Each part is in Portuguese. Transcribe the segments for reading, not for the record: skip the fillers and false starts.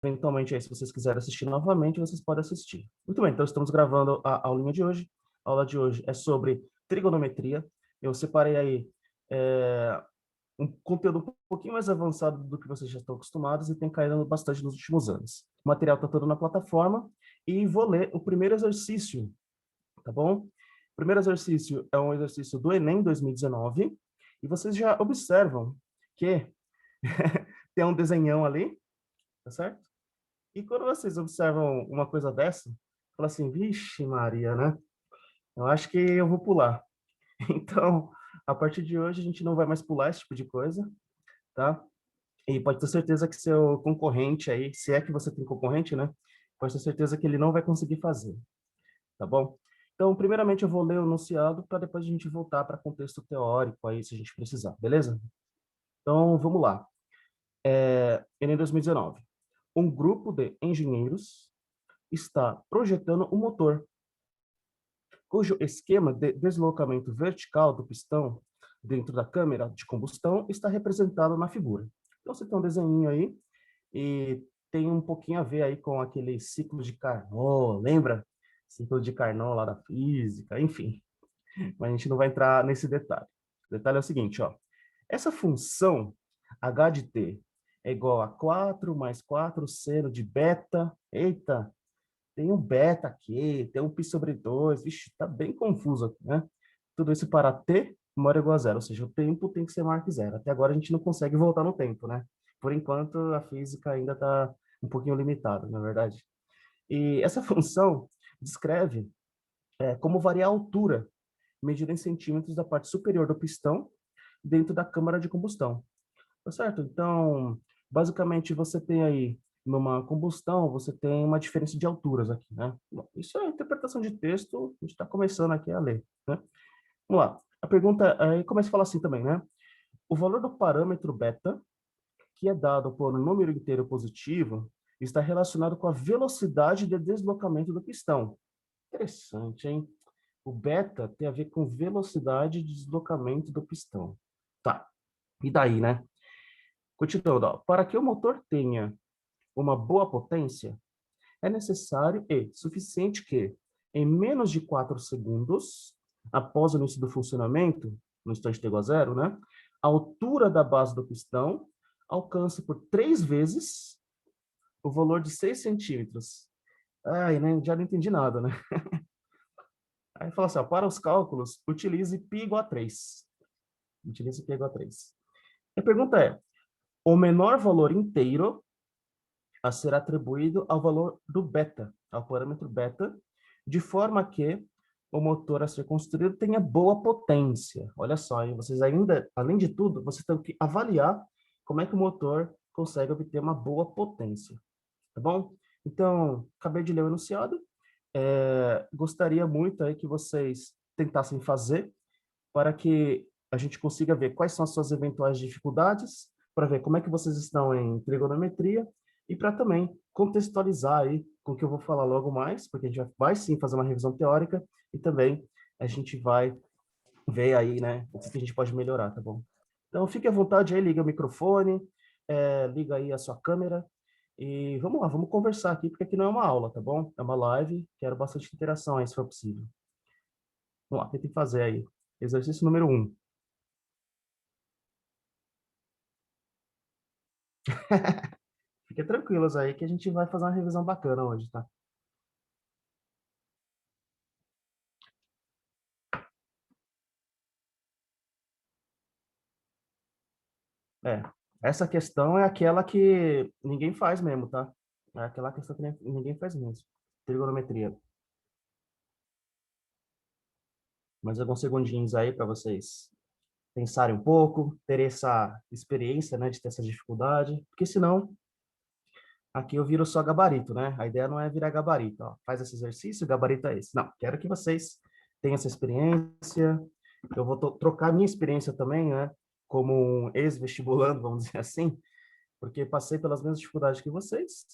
Eventualmente, aí, se vocês quiserem assistir novamente, vocês podem assistir. Muito bem, então estamos gravando a aulinha de hoje. A aula de hoje é sobre trigonometria. Eu separei aí um conteúdo um pouquinho mais avançado do que vocês já estão acostumados e tem caído bastante nos últimos anos. O material está todo na plataforma e vou ler o primeiro exercício, tá bom? O primeiro exercício é um exercício do Enem 2019 e vocês já observam que tem um desenhão ali, tá certo? E quando vocês observam uma coisa dessa, fala assim, vixe Maria, né? Eu acho que eu vou pular. Então, a partir de hoje, a gente não vai mais pular esse tipo de coisa, tá? E pode ter certeza que seu concorrente aí, se é que você tem concorrente, né? Pode ter certeza que ele não vai conseguir fazer, tá bom? Então, primeiramente, eu vou ler o enunciado para depois a gente voltar para contexto teórico aí, se a gente precisar, beleza? Então, vamos lá. Enem 2019. Um grupo de engenheiros está projetando um motor cujo esquema de deslocamento vertical do pistão dentro da câmara de combustão está representado na figura. Então, você tem um desenho aí e tem um pouquinho a ver aí com aquele ciclo de Carnot, lembra? Ciclo de Carnot lá da física, enfim. Mas a gente não vai entrar nesse detalhe. O detalhe é o seguinte, ó. Essa função h de t é igual a 4 mais 4 seno de beta. Eita, tem um beta aqui, tem um π sobre 2, vixe, tá bem confuso aqui, né? Tudo isso para t maior ou igual a zero, ou seja, o tempo tem que ser maior que zero. Até agora a gente não consegue voltar no tempo, né? Por enquanto, a física ainda está um pouquinho limitada, na verdade. E essa função descreve como varia a altura, medida em centímetros da parte superior do pistão dentro da câmara de combustão. Tá certo? Então, basicamente, você tem aí, numa combustão, você tem uma diferença de alturas aqui, né? Bom, isso é interpretação de texto, a gente está começando aqui a ler, né? Vamos lá. A pergunta aí começa a falar assim também, né? O valor do parâmetro beta, que é dado por um número inteiro positivo, está relacionado com a velocidade de deslocamento do pistão. Interessante, hein? O beta tem a ver com velocidade de deslocamento do pistão. Tá. E daí, né? Continuando, ó. Para que o motor tenha uma boa potência, é necessário e suficiente que, em menos de 4 segundos, após o início do funcionamento, no instante t igual a zero, né? A altura da base do pistão alcance por 3 vezes o valor de 6 centímetros. Ai, né? Já não entendi nada, né? Aí fala assim, ó, para os cálculos, utilize π igual a 3. Utilize π igual a 3. A pergunta é, o menor valor inteiro a ser atribuído ao valor do beta, ao parâmetro beta, de forma que o motor a ser construído tenha boa potência. Olha só, hein? Vocês ainda, além de tudo, vocês têm que avaliar como é que o motor consegue obter uma boa potência, tá bom? Então, acabei de ler o enunciado. Gostaria muito aí que vocês tentassem fazer para que a gente consiga ver quais são as suas eventuais dificuldades, para ver como é que vocês estão em trigonometria e para também contextualizar aí com o que eu vou falar logo mais, porque a gente vai sim fazer uma revisão teórica e também a gente vai ver aí, né, o que a gente pode melhorar, tá bom? Então, fique à vontade aí, liga o microfone, liga aí a sua câmera e vamos lá, vamos conversar aqui, porque aqui não é uma aula, tá bom? É uma live, quero bastante interação aí, se for possível. Vamos lá, tentem fazer aí. Exercício número 1. Fiquem tranquilos aí que a gente vai fazer uma revisão bacana hoje, tá? É, essa questão é aquela que ninguém faz mesmo, tá? É aquela questão que ninguém faz mesmo. Trigonometria. Mais alguns segundinhos aí para vocês pensarem um pouco, terem essa experiência, né, de ter essa dificuldade, porque senão aqui eu viro só gabarito, né? A ideia não é virar gabarito, ó. Faz esse exercício, o gabarito é esse. Não, quero que vocês tenham essa experiência. Eu vou trocar minha experiência também, né? Como um ex-vestibulando, vamos dizer assim, porque passei pelas mesmas dificuldades que vocês.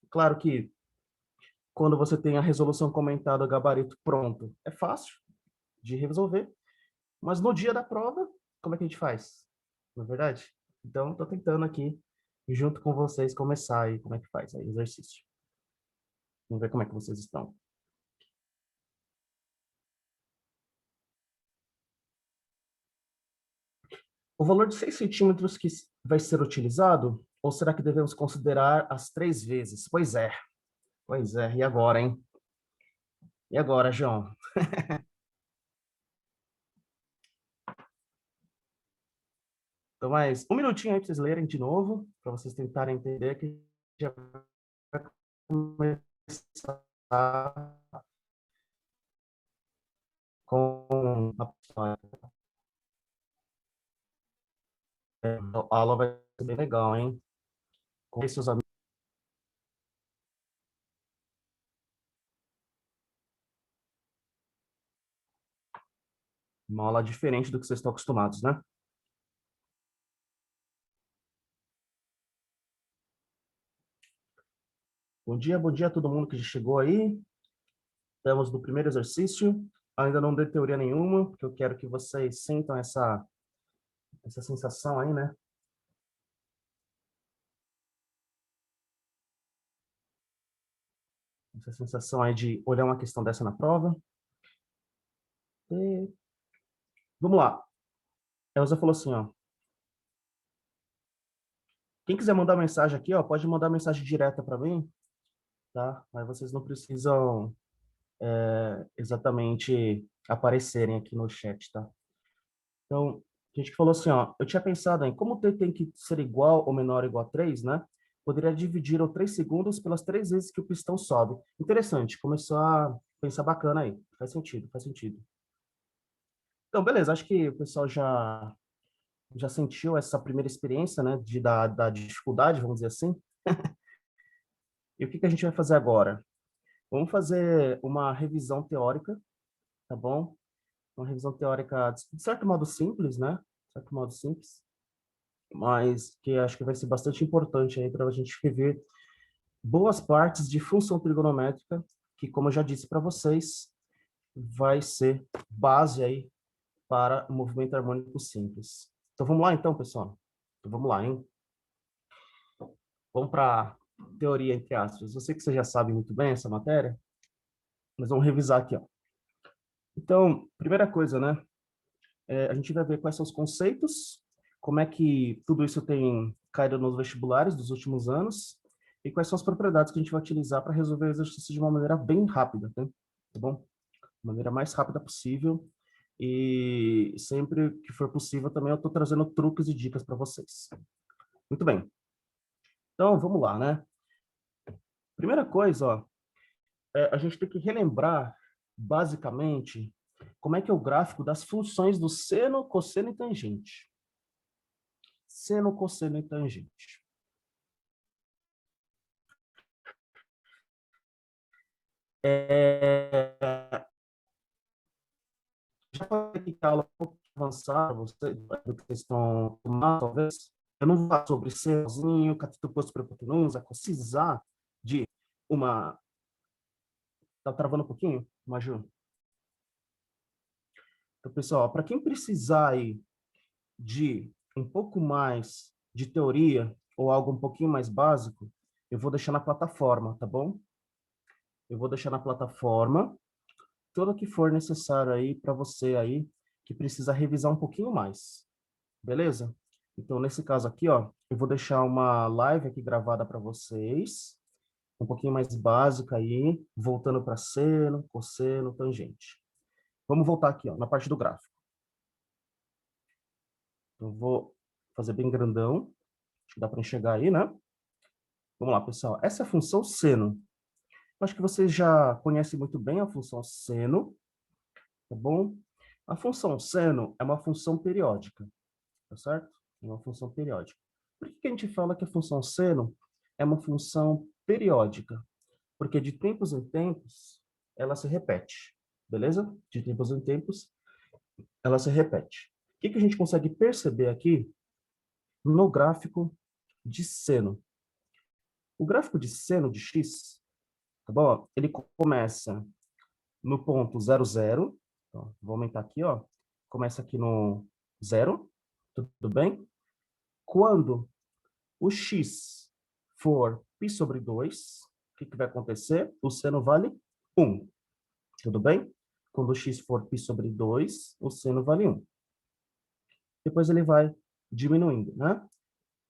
Claro que quando você tem a resolução comentada, o gabarito pronto, é fácil de resolver, mas no dia da prova, como é que a gente faz? Não é verdade? Então, estou tentando aqui e junto com vocês começar aí como é que faz aí o exercício. Vamos ver como é que vocês estão. O valor de 6 centímetros que vai ser utilizado, ou será que devemos considerar as 3 vezes? Pois é, e agora, hein? E agora, João? Então, mais um minutinho aí para vocês lerem de novo, para vocês tentarem entender que já vai começar com a aula vai ser bem legal, hein? Com seus amigos. Uma aula diferente do que vocês estão acostumados, né? Bom dia a todo mundo que já chegou aí. Estamos no primeiro exercício. Ainda não dei teoria nenhuma, porque eu quero que vocês sintam essa sensação aí, né? Essa sensação aí de olhar uma questão dessa na prova. E... Vamos lá. A Elza falou assim, ó. Quem quiser mandar mensagem aqui, ó, pode mandar mensagem direta para mim, tá? Aí vocês não precisam exatamente aparecerem aqui no chat, tá? Então, a gente falou assim, ó, eu tinha pensado em como t tem que ser igual ou menor ou igual a 3, né? Poderia dividir o 3 segundos pelas 3 vezes que o pistão sobe. Interessante, começou a pensar bacana aí. Faz sentido, faz sentido. Então, beleza, acho que o pessoal já sentiu essa primeira experiência, né, da dificuldade, vamos dizer assim. E o que que a gente vai fazer agora? Vamos fazer uma revisão teórica, tá bom? Uma revisão teórica, de certo modo simples, né? De certo modo simples, mas que acho que vai ser bastante importante aí para a gente rever boas partes de função trigonométrica, que, como eu já disse para vocês, vai ser base aí para o movimento harmônico simples. Então vamos lá então, pessoal? Então, vamos lá, hein? Vamos para teoria, entre aspas. Eu sei que você já sabe muito bem essa matéria, mas vamos revisar aqui, ó. Então, primeira coisa, né? A gente vai ver quais são os conceitos, como é que tudo isso tem caído nos vestibulares dos últimos anos e quais são as propriedades que a gente vai utilizar para resolver o exercício de uma maneira bem rápida, né? Tá bom? De maneira mais rápida possível e sempre que for possível também eu estou trazendo truques e dicas para vocês. Muito bem. Então, vamos lá, né? Primeira coisa, ó, a gente tem que relembrar, basicamente, como é que é o gráfico das funções do seno, cosseno e tangente. Seno, cosseno e tangente. Já falei que a aula é um pouco avançada, você, do que vocês estão tomando, talvez. Eu não vou falar sobre senozinho, cateto posto para hipotenusa, precisar de uma... Tá travando um pouquinho, Maju? Então, pessoal, para quem precisar aí de um pouco mais de teoria ou algo um pouquinho mais básico, eu vou deixar na plataforma, tá bom? Eu vou deixar na plataforma tudo que for necessário aí para você aí que precisa revisar um pouquinho mais, beleza? Então, nesse caso aqui, ó, eu vou deixar uma live aqui gravada para vocês, um pouquinho mais básica aí, voltando para seno, cosseno, tangente. Vamos voltar aqui, ó, na parte do gráfico. Eu vou fazer bem grandão, acho que dá para enxergar aí, né? Vamos lá, pessoal. Essa é a função seno. Eu acho que vocês já conhecem muito bem a função seno, tá bom? A função seno é uma função periódica, tá certo? É uma função periódica. Por que que a gente fala que a função seno é uma função periódica? Porque de tempos em tempos ela se repete, beleza? De tempos em tempos ela se repete. O que que a gente consegue perceber aqui no gráfico de seno? O gráfico de seno de x, tá bom? Ele começa no ponto 0, 0. Então, vou aumentar aqui, ó. Começa aqui no 0, tudo bem? Quando o x for π sobre 2, o que vai acontecer? O seno vale 1. Tudo bem? Quando o x for π sobre 2, o seno vale 1. Depois ele vai diminuindo, né?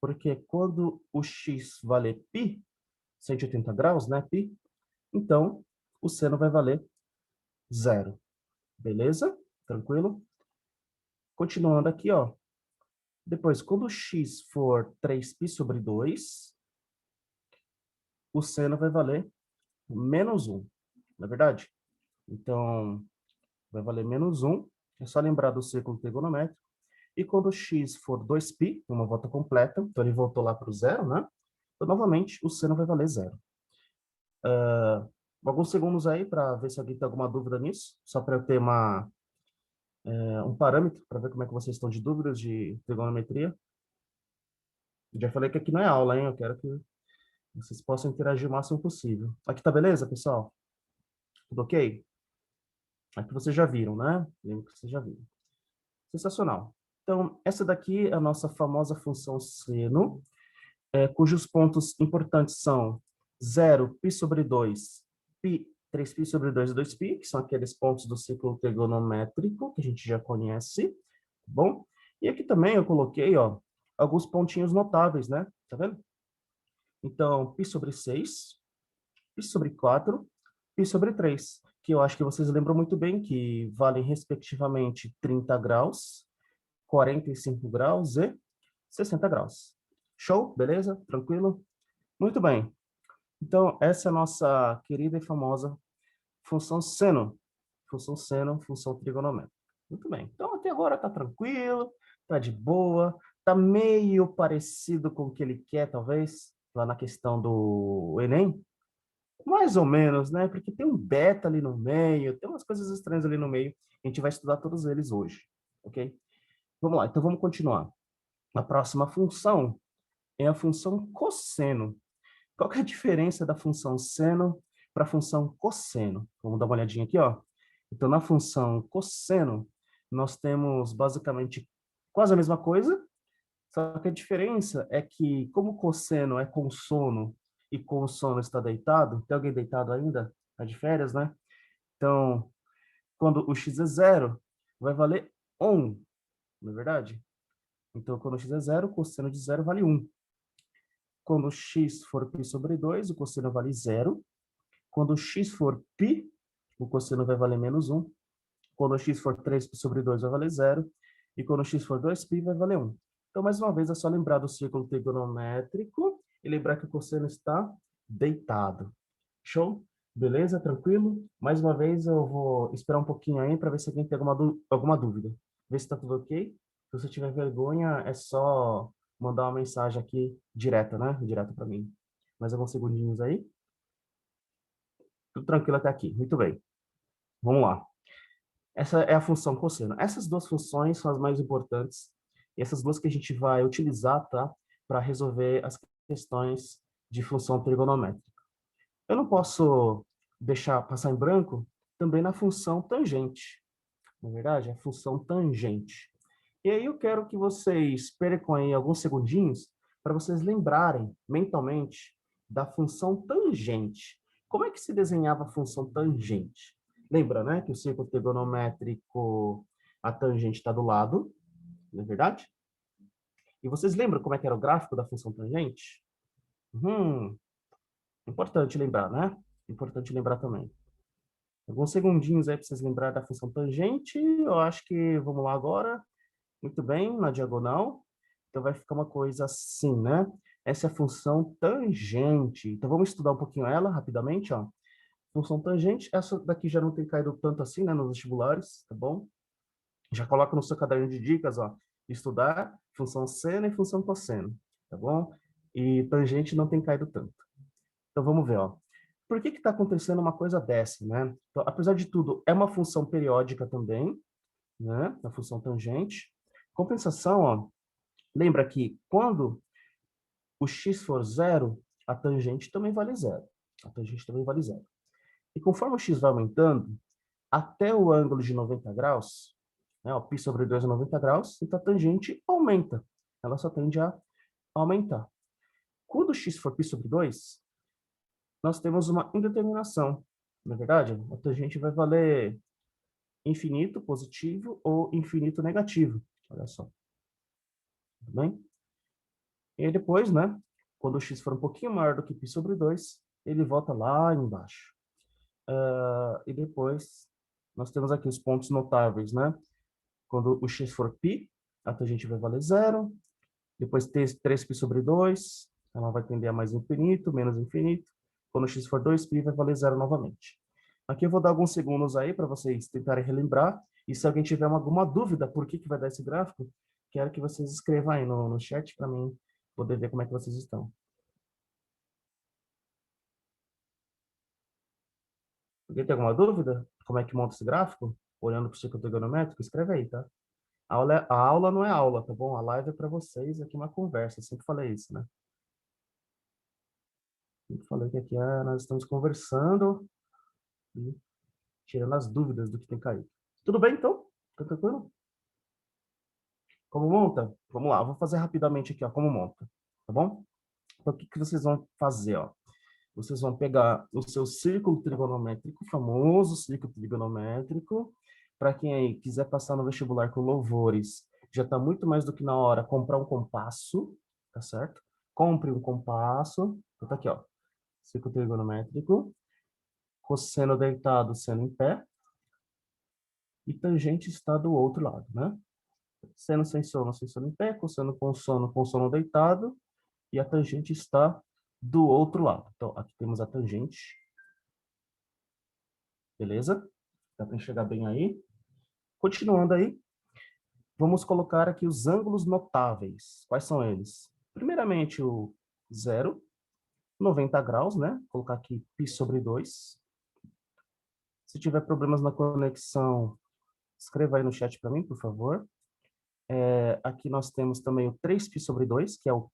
Porque quando o x valer π, 180 graus, né, π, então o seno vai valer 0. Beleza? Tranquilo? Continuando aqui, ó. Depois, quando o x for 3π sobre 2, o seno vai valer menos 1. Não é verdade? Então, vai valer menos 1. É só lembrar do círculo trigonométrico. E quando o x for 2π, uma volta completa, então ele voltou lá para o zero, né? Então, novamente, o seno vai valer 0. Alguns segundos aí para ver se alguém tem alguma dúvida nisso, só para eu ter um parâmetro para ver como é que vocês estão de dúvidas de trigonometria. Eu já falei que aqui não é aula, hein? Eu quero que vocês possam interagir o máximo possível. Aqui tá beleza, pessoal? Tudo ok? Aqui vocês já viram, né? Lembro que vocês já viram. Sensacional. Então, essa daqui é a nossa famosa função seno, cujos pontos importantes são 0, π sobre 2, π, 3π sobre 2 e 2π, que são aqueles pontos do ciclo trigonométrico que a gente já conhece, tá bom? E aqui também eu coloquei, ó, alguns pontinhos notáveis, né? Tá vendo? Então, π sobre 6, π sobre 4, π sobre 3, que eu acho que vocês lembram muito bem que valem respectivamente 30 graus, 45 graus e 60 graus. Show? Beleza? Tranquilo? Muito bem. Então, essa é a nossa querida e famosa função seno. Função seno, função trigonométrica. Muito bem. Então, até agora tá tranquilo, tá de boa, tá meio parecido com o que ele quer, talvez, lá na questão do Enem. Mais ou menos, né? Porque tem um beta ali no meio, tem umas coisas estranhas ali no meio. A gente vai estudar todos eles hoje, ok? Vamos lá, então vamos continuar. A próxima função é a função cosseno. Qual que é a diferença da função seno para a função cosseno? Vamos dar uma olhadinha aqui, ó. Então, na função cosseno, nós temos basicamente quase a mesma coisa, só que a diferença é que, como cosseno é com sono e com sono está deitado, tem alguém deitado ainda? Está de férias, né? Então, quando o x é 0, vai valer 1, não é verdade? Então, quando o x é 0, o cosseno de 0 vale 1. Quando o x for π sobre 2, o cosseno vale 0. Quando o x for π, o cosseno vai valer menos 1. Quando o x for 3π sobre 2, vai valer 0. E quando o x for 2π, vai valer 1. Então, mais uma vez, é só lembrar do círculo trigonométrico e lembrar que o cosseno está deitado. Show? Beleza? Tranquilo? Mais uma vez, eu vou esperar um pouquinho aí para ver se alguém tem alguma dúvida. Ver se está tudo ok. Se você tiver vergonha, é só mandar uma mensagem aqui direta, né? Direto para mim. Mais alguns segundinhos aí. Tudo tranquilo até aqui. Muito bem. Vamos lá. Essa é a função cosseno. Essas duas funções são as mais importantes. E essas duas que a gente vai utilizar, tá? Para resolver as questões de função trigonométrica. Eu não posso deixar passar em branco também na função tangente. Na verdade, a função tangente. E aí eu quero que vocês percam aí alguns segundinhos para vocês lembrarem mentalmente da função tangente. Como é que se desenhava a função tangente? Lembra, né, que o círculo trigonométrico, a tangente está do lado, não é verdade? E vocês lembram como é que era o gráfico da função tangente? Importante lembrar, né? Importante lembrar também. Alguns segundinhos aí para vocês lembrarem da função tangente. Eu acho que vamos lá agora. Muito bem, na diagonal. Então vai ficar uma coisa assim, né? Essa é a função tangente. Então vamos estudar um pouquinho ela rapidamente, ó. Função tangente, essa daqui já não tem caído tanto assim, né, nos vestibulares, tá bom? Já coloca no seu caderno de dicas, ó, estudar função seno e função cosseno, tá bom? E tangente não tem caído tanto. Então vamos ver, ó. Por que está acontecendo uma coisa dessa, né? Então, apesar de tudo, é uma função periódica também, né? A função tangente. Compensação, ó, lembra que quando o x for 0, a tangente também vale 0. A tangente também vale 0. E conforme o x vai aumentando, até o ângulo de 90 graus, né, o π sobre 2 é 90 graus, então a tangente aumenta. Ela só tende a aumentar. Quando x for π sobre 2, nós temos uma indeterminação. Na verdade, a tangente vai valer infinito positivo ou infinito negativo. Olha só. Tudo bem? E aí depois, né, quando o x for um pouquinho maior do que π sobre 2, ele volta lá embaixo. E depois, nós temos aqui os pontos notáveis, né? Quando o x for π, a tangente vai valer zero. Depois 3π sobre 2, ela vai tender a mais infinito, menos infinito. Quando o x for 2π, vai valer zero novamente. Aqui eu vou dar alguns segundos aí para vocês tentarem relembrar. E se alguém tiver alguma dúvida por que vai dar esse gráfico, quero que vocês escrevam aí no chat para mim poder ver como é que vocês estão. Alguém tem alguma dúvida? Como é que monta esse gráfico? Olhando para o círculo trigonométrico? Escreve aí, tá? A aula não é aula, tá bom? A live é para vocês, aqui é uma conversa. Eu sempre falei isso, né? Sempre falei que aqui nós estamos conversando e tirando as dúvidas do que tem caído. Tudo bem, então? Tá tranquilo? Como monta? Vamos lá, vou fazer rapidamente aqui, ó, como monta, tá bom? Então, o que vocês vão fazer, ó? Vocês vão pegar o seu círculo trigonométrico, famoso círculo trigonométrico. Para quem aí quiser passar no vestibular com louvores, já está muito mais do que na hora comprar um compasso, tá certo? Compre um compasso. Então tá aqui, ó. Círculo trigonométrico. Cosseno deitado, seno em pé. E tangente está do outro lado, né? Seno sem sono em pé. Cosseno com sono deitado. E a tangente está do outro lado. Então, aqui temos a tangente. Beleza? Dá para enxergar bem aí. Continuando aí, vamos colocar aqui os ângulos notáveis. Quais são eles? Primeiramente, o 0, 90 graus, né? Vou colocar aqui π sobre 2. Se tiver problemas na conexão, escreva aí no chat para mim, por favor. Aqui nós temos também o 3π sobre 2, que é o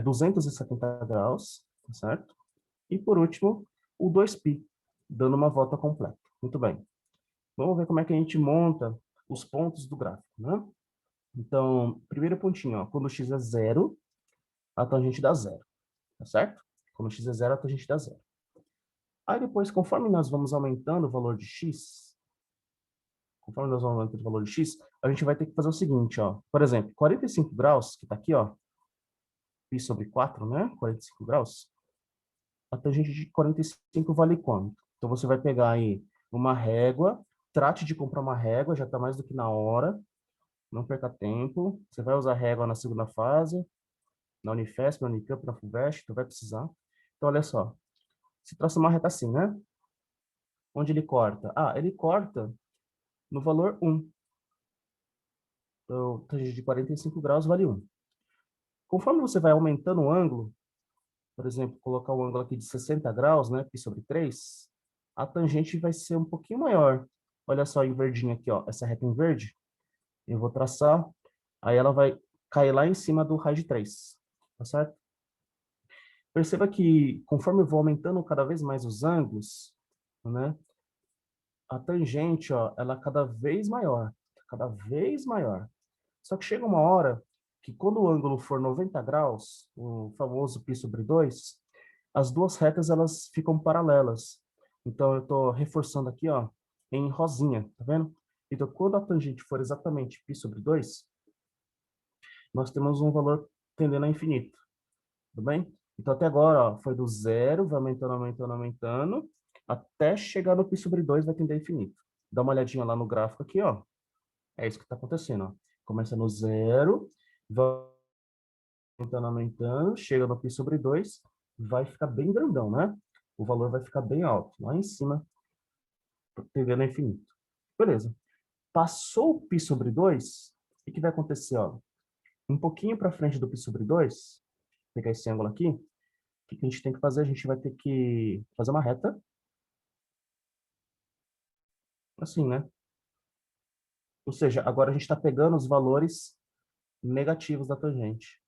270 graus, tá certo? E por último, o 2π, dando uma volta completa. Muito bem. Vamos ver como é que a gente monta os pontos do gráfico, né? Então, primeiro pontinho, ó, quando x é zero, a tangente dá zero, tá certo? Quando x é zero, a tangente dá zero. Aí depois, conforme nós vamos aumentando o valor de x, conforme nós vamos aumentando o valor de x, a gente vai ter que fazer o seguinte, ó. Por exemplo, 45 graus, que tá aqui, ó, π sobre 4, né? 45 graus. A tangente de 45 vale quanto? Então, você vai pegar aí uma régua, trate de comprar uma régua, já tá mais do que na hora, não perca tempo. Você vai usar régua na segunda fase, na Unifesp, na Unicamp, na FUVEST, tu vai precisar. Então, olha só. Se traça uma reta assim, né? Onde ele corta? Ah, ele corta no valor 1. Então, tangente de 45 graus vale 1. Conforme você vai aumentando o ângulo, por exemplo, colocar um ângulo aqui de 60 graus, né? Π sobre 3, a tangente vai ser um pouquinho maior. Olha só em verdinho aqui, ó. Essa reta em verde. Eu vou traçar. Aí ela vai cair lá em cima do raio de 3. Tá certo? Perceba que, conforme eu vou aumentando cada vez mais os ângulos, né, a tangente, ó, ela é cada vez maior, cada vez maior. Só que chega uma hora que quando o ângulo for 90 graus, o famoso π sobre 2, as duas retas elas ficam paralelas. Então eu estou reforçando aqui, ó, em rosinha, tá vendo? Então quando a tangente for exatamente π sobre 2, nós temos um valor tendendo a infinito. Tudo bem? Então, até agora, ó, foi do zero, vai aumentando, aumentando, aumentando, até chegar no π sobre 2, vai tender a infinito. Dá uma olhadinha lá no gráfico aqui, ó. É isso que está acontecendo, ó. Começa no zero, vai aumentando, aumentando, chega no π sobre 2, vai ficar bem grandão, né? O valor vai ficar bem alto, lá em cima, tendendo a infinito. Beleza. Passou o π sobre 2, o que vai acontecer, ó? Um pouquinho para frente do π sobre 2, vou pegar esse ângulo aqui, o que a gente tem que fazer? A gente vai ter que fazer uma reta, assim, né? Ou seja, agora a gente está pegando os valores negativos da tangente.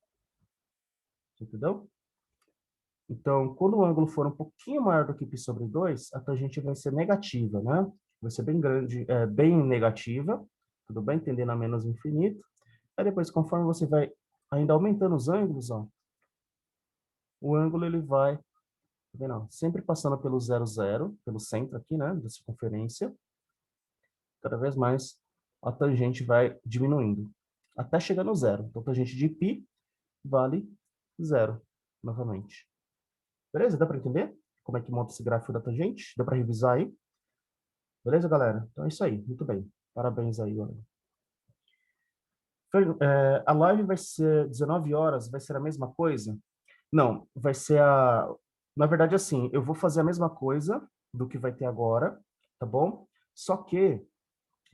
Entendeu? Então, quando o ângulo for um pouquinho maior do que π sobre 2, a tangente vai ser negativa, né? Vai ser bem grande, bem negativa, tudo bem? Tendendo a menos infinito. Aí depois, conforme você vai ainda aumentando os ângulos, ó, o ângulo ele vai, tá vendo? Sempre passando pelo 0, 0, pelo centro aqui, né, da circunferência. Cada vez mais a tangente vai diminuindo, até chegar no zero. Então, tangente de π vale zero, novamente. Beleza? Dá para entender como é que monta esse gráfico da tangente? Dá para revisar aí? Beleza, galera? Então é isso aí. Muito bem. Parabéns aí, galera. A live vai ser 19 horas, vai ser a mesma coisa? Não, vai ser a... Na verdade, assim, eu vou fazer a mesma coisa do que vai ter agora, tá bom? Só que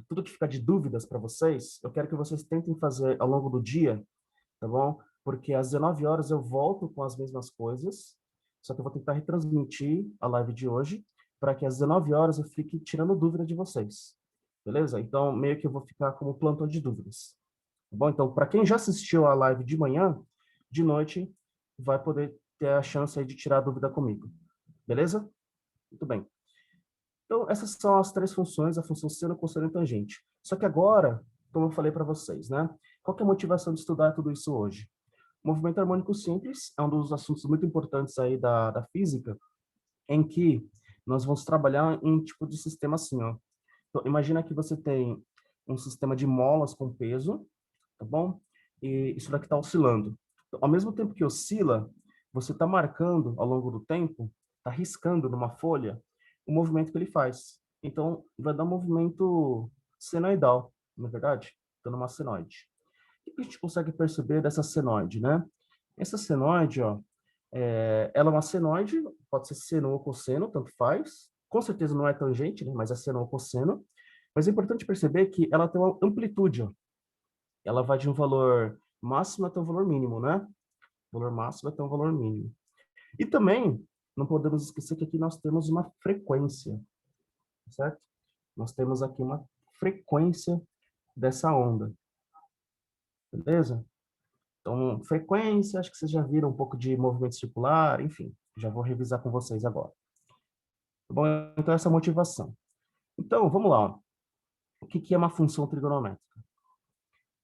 tudo que ficar de dúvidas para vocês, eu quero que vocês tentem fazer ao longo do dia, tá bom? Porque às 19 horas eu volto com as mesmas coisas, só que eu vou tentar retransmitir a live de hoje, para que às 19 horas eu fique tirando dúvida de vocês, beleza? Então, meio que eu vou ficar como plantão de dúvidas, tá bom? Então, para quem já assistiu a live de manhã, de noite, vai poder ter a chance aí de tirar a dúvida comigo, beleza? Muito bem. Então, essas são as três funções, a função seno, cosseno e tangente. Só que agora, como eu falei para vocês, né? Qual que é a motivação de estudar tudo isso hoje? O movimento harmônico simples é um dos assuntos muito importantes aí da física, em que nós vamos trabalhar em um tipo de sistema assim, ó. Então, imagina que você tem um sistema de molas com peso, tá bom? E isso daqui está oscilando. Então, ao mesmo tempo que oscila, você está marcando ao longo do tempo, está riscando numa folha o movimento que ele faz. Então, vai dar um movimento senoidal, não é verdade? Então, numa senoide. O que a gente consegue perceber dessa senoide, né? Essa senoide, ó, ela é uma senoide, pode ser seno ou cosseno, tanto faz. Com certeza não é tangente, né? Mas é seno ou cosseno. Mas é importante perceber que ela tem uma amplitude, ó. Ela vai de um valor máximo até um valor mínimo, né? Valor máximo até um valor mínimo. E também, não podemos esquecer que aqui nós temos uma frequência, certo? Nós temos aqui uma frequência dessa onda, beleza? Então, frequência, acho que vocês já viram um pouco de movimento circular, enfim, já vou revisar com vocês agora. Tá bom? Então, essa é a motivação. Então, vamos lá. Ó. O que é uma função trigonométrica?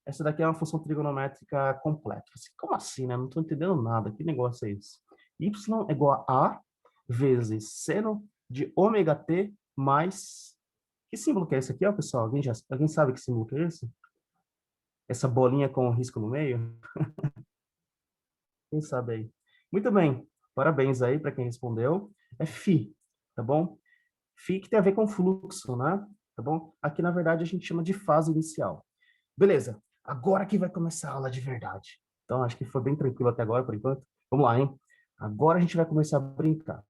Essa daqui é uma função trigonométrica completa. Como assim, né? Não estou entendendo nada. Que negócio é esse? Y é igual a A vezes seno de ômega t mais... Que símbolo que é esse aqui, ó, pessoal? Alguém sabe que símbolo que é esse? Essa bolinha com o risco no meio? Quem sabe aí? Muito bem. Parabéns aí para quem respondeu. É φ, tá bom? Φ que tem a ver com fluxo, né? Tá bom? Aqui, na verdade, a gente chama de fase inicial. Beleza. Agora que vai começar a aula de verdade. Então, acho que foi bem tranquilo até agora, por enquanto. Vamos lá, hein? Agora a gente vai começar a brincar.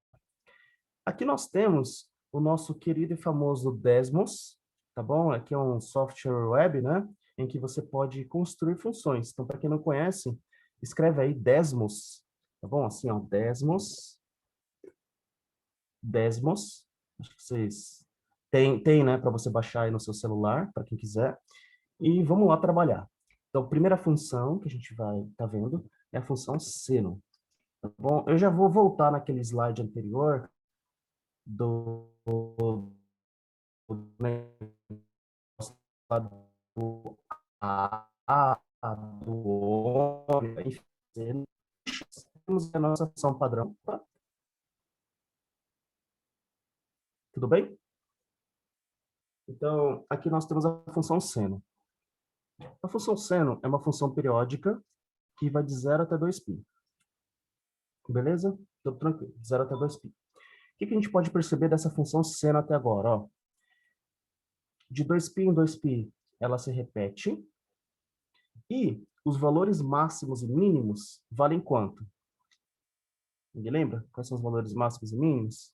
Aqui nós temos o nosso querido e famoso Desmos, tá bom? Aqui é um software web, né? Em que você pode construir funções. Então, para quem não conhece, escreve aí Desmos, tá bom? Assim, ó, Desmos. Acho que vocês tem, né, para você baixar aí no seu celular, para quem quiser. E vamos lá trabalhar. Então, a primeira função que a gente vai estar vendo é a função seno, tá bom? Eu já vou voltar naquele slide anterior do do A, do ômega, enfim, temos a nossa função padrão. Tudo bem? Então, aqui nós temos a função seno. A função seno é uma função periódica que vai de 0 até 2π. Beleza? Tudo tranquilo. 0 até 2π. O que a gente pode perceber dessa função seno até agora? Ó, de 2π em 2π, ela se repete. E os valores máximos e mínimos valem quanto? Ninguém lembra? Quais são os valores máximos e mínimos?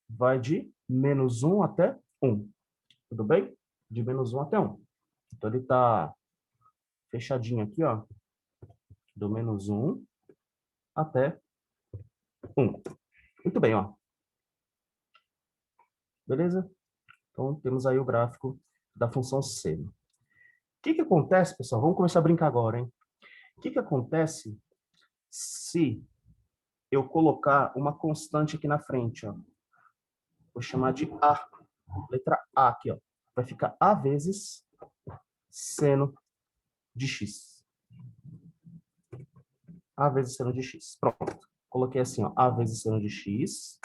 Vai de -1 até 1. Tudo bem? De -1 até 1. Então, ele está fechadinho aqui, ó, do -1 até 1. Muito bem, ó. Beleza? Então, temos aí o gráfico da função seno. O que acontece, pessoal? Vamos começar a brincar agora, hein? O que acontece se eu colocar uma constante aqui na frente, ó? Vou chamar de A. Letra A aqui, ó. Vai ficar A vezes seno de x. A vezes seno de x. Pronto. Coloquei assim, ó, a vezes seno de x.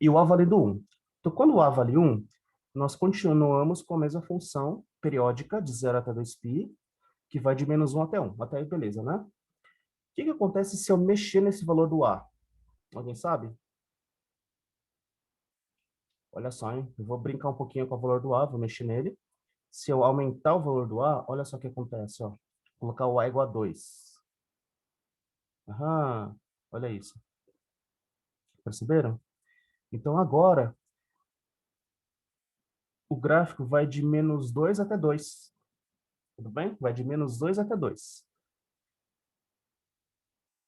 E o a valendo 1. Então, quando o a vale 1, nós continuamos com a mesma função periódica de 0 até 2π, que vai de menos 1 até 1. Até aí, beleza, né? O que acontece se eu mexer nesse valor do a? Alguém sabe? Olha só, hein? Eu vou brincar um pouquinho com o valor do a, vou mexer nele. Se eu aumentar o valor do a, olha só o que acontece, ó. Vou colocar o a igual a 2. Aham, olha isso. Perceberam? Então, agora, o gráfico vai de menos 2 até 2. Tudo bem? Vai de menos 2 até 2.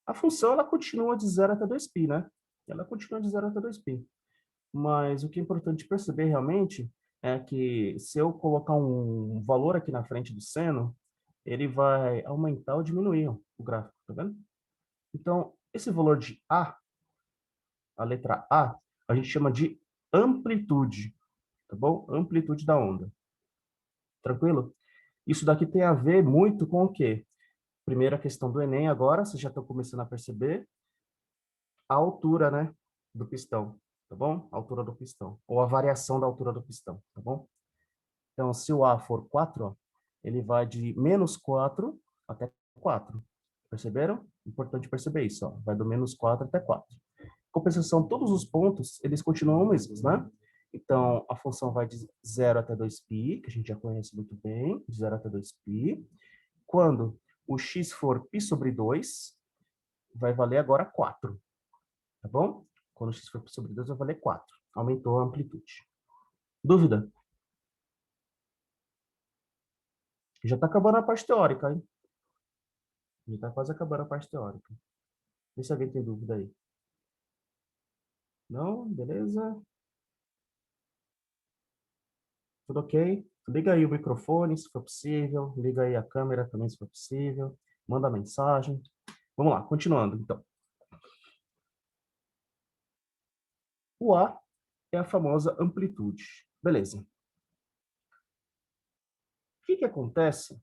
A função, ela continua de 0 até 2π, né? Ela continua de 0 até 2π. Mas o que é importante perceber realmente é que se eu colocar um valor aqui na frente do seno, ele vai aumentar ou diminuir o gráfico, tá vendo? Então, esse valor de a letra a gente chama de amplitude, tá bom? Amplitude da onda. Tranquilo? Isso daqui tem a ver muito com o quê? Primeira questão do Enem agora, vocês já estão começando a perceber a altura, né, do pistão, tá bom? A altura do pistão, ou a variação da altura do pistão, tá bom? Então, se o A for 4, ó, ele vai de menos 4 até 4. Perceberam? Importante perceber isso, ó. Vai do menos 4 até 4. Compensação, todos os pontos, eles continuam mesmos, né? Então, a função vai de 0 até 2π, que a gente já conhece muito bem, de 0 até 2π. Quando o x for π sobre 2, vai valer agora 4, tá bom? Quando o x for π sobre 2, vai valer 4. Aumentou a amplitude. Dúvida? Já está acabando a parte teórica, hein? Já está quase acabando a parte teórica. Vê se alguém tem dúvida aí. Não? Beleza? Tudo ok? Liga aí o microfone, se for possível. Liga aí a câmera também, se for possível. Manda mensagem. Vamos lá, continuando, então. O A é a famosa amplitude. Beleza. O que acontece?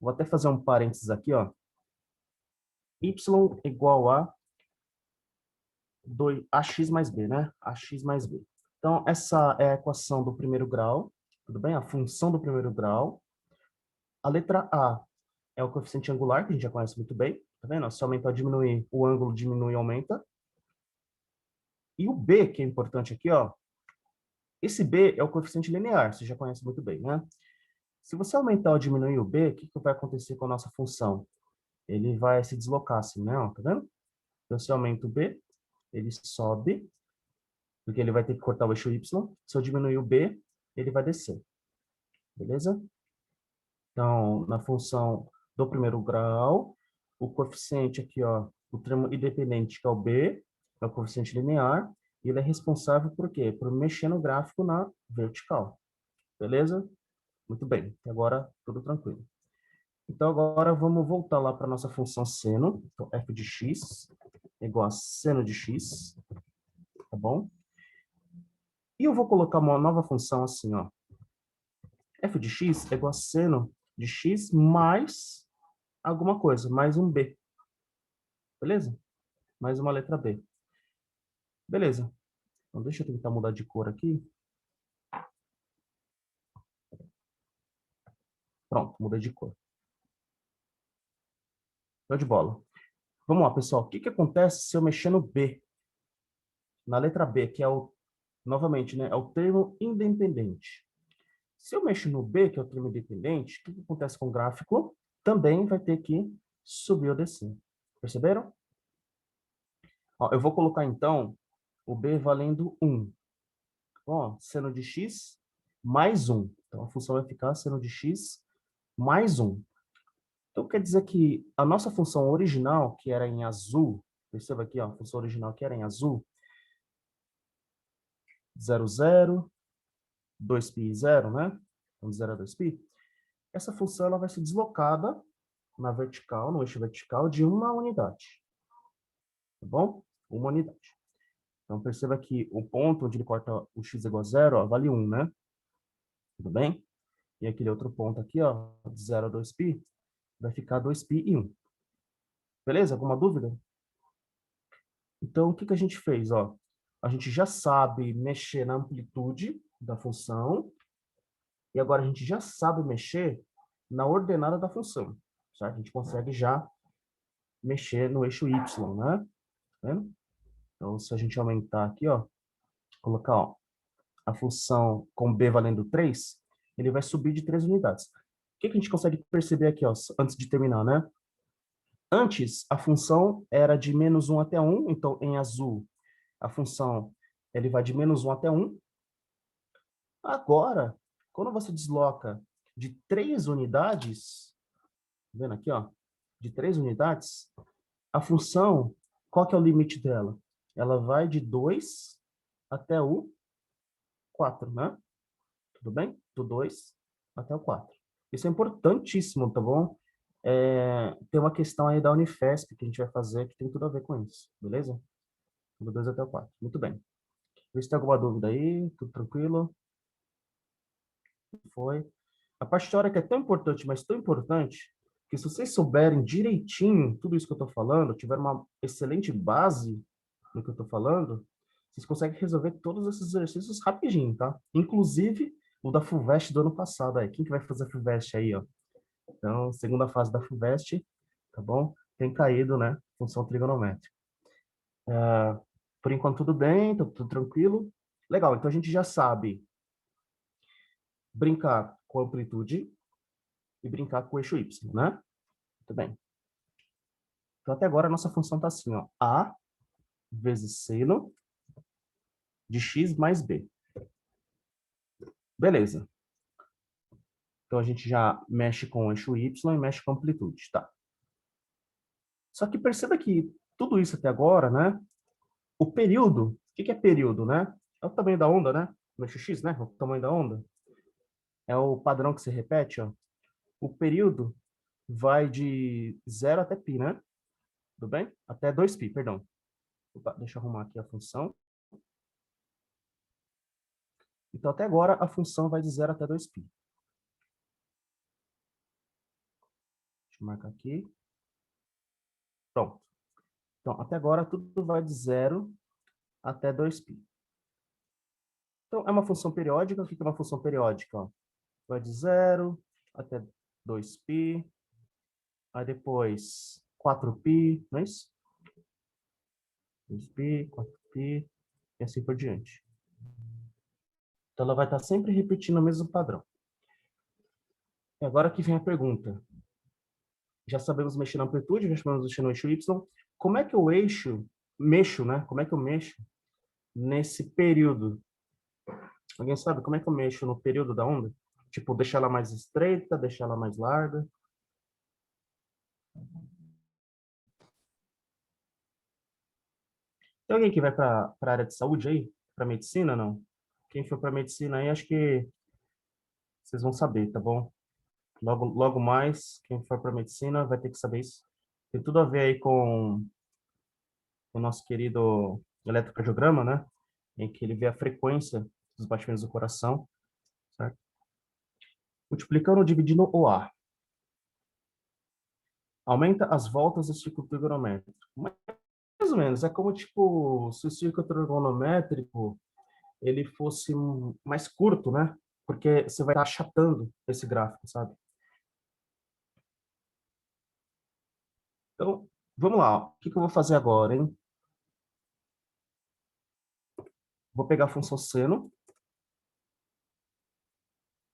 Vou até fazer um parênteses aqui, ó. Y igual a AX mais B, né? AX mais B. Então, essa é a equação do primeiro grau, tudo bem? A função do primeiro grau. A letra A é o coeficiente angular, que a gente já conhece muito bem, tá vendo? Se aumentar ou diminuir, o ângulo diminui e aumenta. E o B, que é importante aqui, ó, esse B é o coeficiente linear, você já conhece muito bem, né? Se você aumentar ou diminuir o B, o que vai acontecer com a nossa função? Ele vai se deslocar assim, né? Ó, tá vendo? Então, se eu aumento o B, ele sobe, porque ele vai ter que cortar o eixo Y. Se eu diminuir o B, ele vai descer. Beleza? Então, na função do primeiro grau, o coeficiente aqui, ó, o termo independente, que é o B, é o coeficiente linear, e ele é responsável por quê? Por mexer no gráfico na vertical. Beleza? Muito bem. Agora, tudo tranquilo. Então, agora vamos voltar lá para a nossa função seno. Então, f de x é igual a seno de x, tá bom? E eu vou colocar uma nova função assim, ó. F de x é igual a seno de x mais alguma coisa, mais um b. Beleza? Mais uma letra B. Beleza. Então, deixa eu tentar mudar de cor aqui. Pronto, mudei de cor. Show de bola. Vamos lá, pessoal. O que acontece se eu mexer no B? Na letra B, que é o, novamente, né, é o termo independente. Se eu mexo no B, que é o termo independente, o que acontece com o gráfico? Também vai ter que subir ou descer. Perceberam? Ó, eu vou colocar, então, o B valendo 1. Ó, seno de x mais 1. Então, a função vai ficar seno de x mais 1. Então, quer dizer que a nossa função original, que era em azul, perceba aqui, ó, a função original que era em azul, 0, 0, 2π 0, né? Então, 0 a 2π. Essa função ela vai ser deslocada na vertical, no eixo vertical, de uma unidade. Tá bom? Uma unidade. Então, perceba que o ponto onde ele corta o x igual a 0, ó, vale 1, né? Tudo bem? E aquele outro ponto aqui, ó, de 0 a 2π, vai ficar 2π e 1. Beleza? Alguma dúvida? Então, o que que a gente fez? Ó, a gente já sabe mexer na amplitude da função e agora a gente já sabe mexer na ordenada da função. Certo? A gente consegue já mexer no eixo y, né? Tá vendo? Então, se a gente aumentar aqui, ó, colocar ó, a função com b valendo 3, ele vai subir de 3 unidades. O que que a gente consegue perceber aqui, ó, antes de terminar, né? Antes, a função era de -1 até 1, então, em azul, a função ele vai de -1 até 1. Agora, quando você desloca de 3 unidades, tá vendo aqui, ó, de 3 unidades, a função, qual que é o limite dela? Ela vai de 2 até o 4, né? Tudo bem? Do 2 até o 4. Isso é importantíssimo, tá bom? Tem uma questão aí da Unifesp que a gente vai fazer que tem tudo a ver com isso, beleza? Do 2 até o 4. Muito bem. Vê se tem alguma dúvida aí, tudo tranquilo? Foi. A parte teórica é tão importante, mas tão importante, que se vocês souberem direitinho tudo isso que eu estou falando, tiverem uma excelente base no que eu estou falando, vocês conseguem resolver todos esses exercícios rapidinho, tá? Inclusive o da FUVEST do ano passado aí. Quem que vai fazer a FUVEST aí, ó? Então, segunda fase da FUVEST, tá bom? Tem caído, né? Função trigonométrica. Por enquanto tudo bem, tudo tranquilo. Legal, então a gente já sabe brincar com amplitude e brincar com o eixo y, né? Muito bem. Então, até agora, a nossa função está assim, ó. A vezes seno de x mais b. Beleza. Então, a gente já mexe com o eixo y e mexe com a amplitude, tá? Só que perceba que tudo isso até agora, né? O período, o que que é período, né? É o tamanho da onda, né? No eixo x, né? O tamanho da onda. É o padrão que se repete, ó. O período vai de 0 até π, né? Tudo bem? Até 2π, perdão. Opa, deixa eu arrumar aqui a função. Então, até agora, a função vai de 0 até 2π. Deixa eu marcar aqui. Pronto. Então, até agora, tudo vai de 0 até 2π. Então, é uma função periódica. O que é uma função periódica? Ó, vai de 0 até 2π. Aí depois 4π, não é isso? 2π, 4π e assim por diante. Então, ela vai estar sempre repetindo o mesmo padrão. E agora que vem a pergunta. Já sabemos mexer na amplitude, já sabemos mexer no eixo y. Como é que eu mexo, né? Como é que eu mexo nesse período? Alguém sabe como é que eu mexo no período da onda? Tipo, deixar ela mais estreita, deixar ela mais larga. Tem alguém que vai para a área de saúde aí? Para medicina, não? Quem for para medicina aí, acho que vocês vão saber, tá bom? Logo mais, quem for para medicina vai ter que saber isso. Tem tudo a ver aí com o nosso querido eletrocardiograma, né? Em que ele vê a frequência dos batimentos do coração, certo? Multiplicando ou dividindo o A. Aumenta as voltas do ciclo trigonométrico. Mais ou menos, é como tipo, se o ciclo trigonométrico ele fosse mais curto, né? Porque você vai estar achatando esse gráfico, sabe? Então, vamos lá. Ó. O que que eu vou fazer agora, hein? Vou pegar a função seno.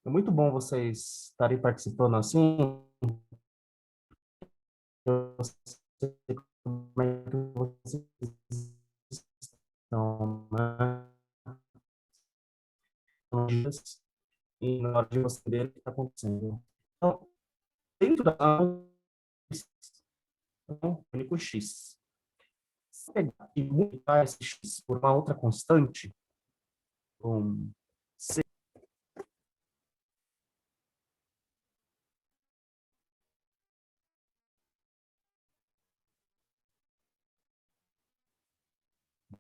É muito bom vocês estarem participando assim. Eu sei como é que vocês estão, né? E na hora de você entender o que está acontecendo. Então, dentro da único x. Se pegar e multiplicar esse x por uma outra constante, um c,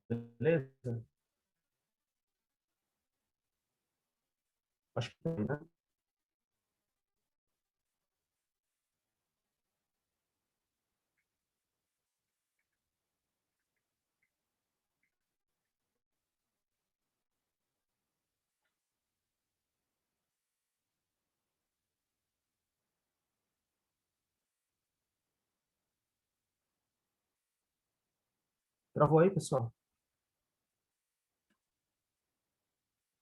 beleza? Acho que tem, né? Travou aí, pessoal?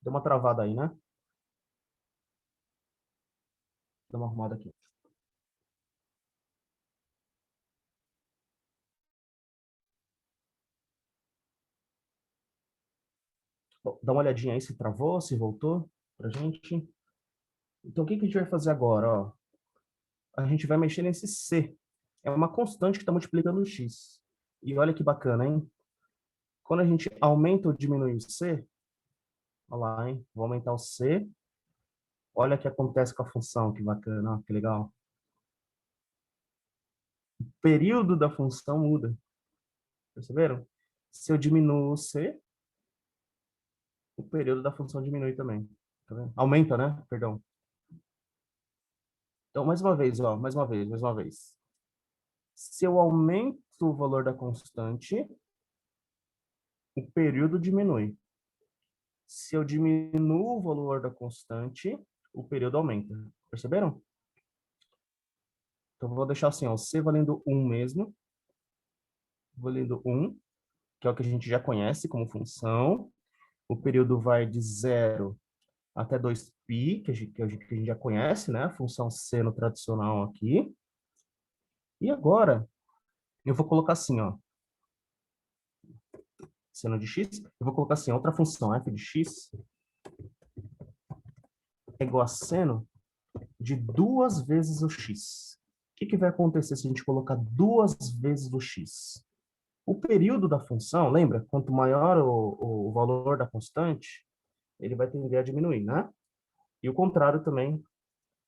Deu uma travada aí, né? Deu uma arrumada aqui. Bom, dá uma olhadinha aí se travou, se voltou pra gente. Então, o que que a gente vai fazer agora? Ó? A gente vai mexer nesse C. É uma constante que está multiplicando o x. E olha que bacana, hein? Quando a gente aumenta ou diminui o C, olha lá, hein? Vou aumentar o C. Olha o que acontece com a função, que bacana, ó, que legal. O período da função muda. Perceberam? Se eu diminuo o C, o período da função diminui também. Tá vendo? Aumenta, né? Perdão. Então, mais uma vez, ó, mais uma vez. Se eu aumento o valor da constante, o período diminui. Se eu diminuo o valor da constante, o período aumenta. Perceberam? Então, vou deixar assim, ó, C valendo 1 mesmo, valendo 1, que é o que a gente já conhece como função. O período vai de 0 até 2π, que a gente já conhece, né? A função seno tradicional aqui. E agora, eu vou colocar assim, ó, seno de x, eu vou colocar assim, outra função, f de x é igual a seno de 2 vezes o x. O que que vai acontecer se a gente colocar 2 vezes o x? O período da função, lembra? Quanto maior o valor da constante, ele vai tender a diminuir, né? E o contrário também,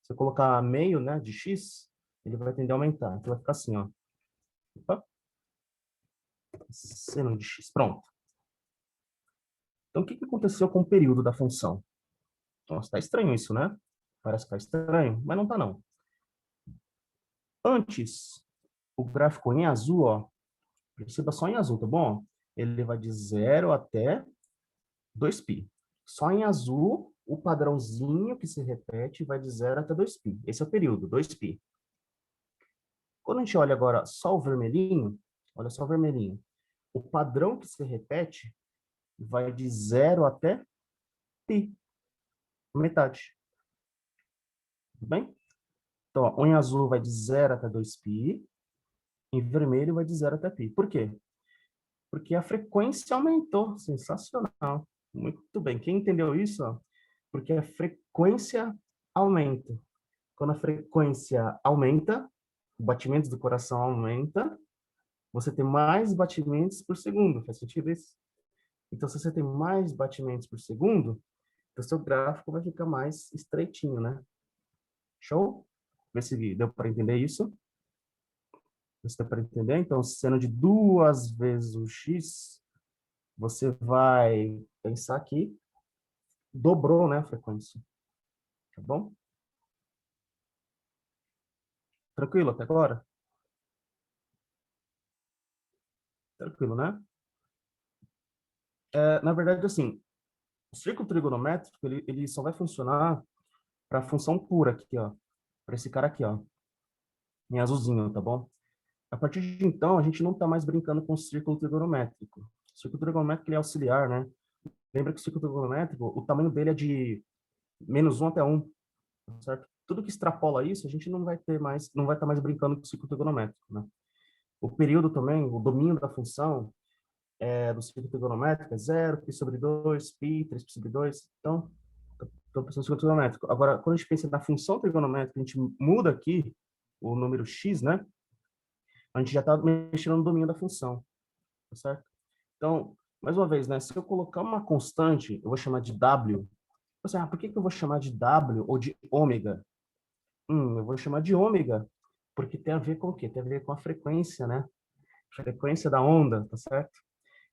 se eu colocar meio, né, de x, ele vai tender a aumentar. Então vai ficar assim, ó. Opa, seno de x. Pronto. Então o que que aconteceu com o período da função? Nossa, tá estranho isso, né? Parece que tá estranho, mas não tá não. Antes, o gráfico em azul, ó, perceba só em azul, tá bom? Ele vai de 0 até 2π. Só em azul, o padrãozinho que se repete vai de 0 até 2π. Esse é o período, 2π. Quando a gente olha agora só o vermelhinho, olha só o vermelhinho. O padrão que se repete vai de 0 até π, metade. Tudo bem? Então, ó, em azul vai de 0 até 2π, em vermelho vai de 0 até π. Por quê? Porque a frequência aumentou. Sensacional. Muito bem. Quem entendeu isso? Ó? Porque a frequência aumenta. Quando a frequência aumenta, o batimento do coração aumenta, você tem mais batimentos por segundo. Faz sentido isso? Então, se você tem mais batimentos por segundo, o seu gráfico vai ficar mais estreitinho, né? Show? Vê se deu para entender isso. Você deu para entender? Então, sendo de 2 vezes o x, você vai pensar que dobrou, né, a frequência. Tá bom? Tranquilo até agora? Tranquilo, né? Na verdade, assim, o círculo trigonométrico, ele só vai funcionar para a função pura aqui, ó. Para esse cara aqui, ó. Em azulzinho, tá bom? A partir de então, a gente não está mais brincando com o círculo trigonométrico. O círculo trigonométrico ele é auxiliar, né? Lembra que o círculo trigonométrico, o tamanho dele é de -1 até 1, certo? Tudo que extrapola isso, a gente não vai ter mais, não vai estar mais brincando com o círculo trigonométrico, né? O período também, o domínio da função do círculo trigonométrico é 0, π sobre 2, π, 3π sobre 2. Então, estou pensando no círculo trigonométrico. Agora, quando a gente pensa na função trigonométrica, a gente muda aqui o número x, né? A gente já está mexendo no domínio da função, tá certo? Então, mais uma vez, né? Se eu colocar uma constante, eu vou chamar de w. Você, por que que eu vou chamar de w ou de ômega? Eu vou chamar de ômega, porque tem a ver com o quê? Tem a ver com a frequência, né? Frequência da onda, tá certo?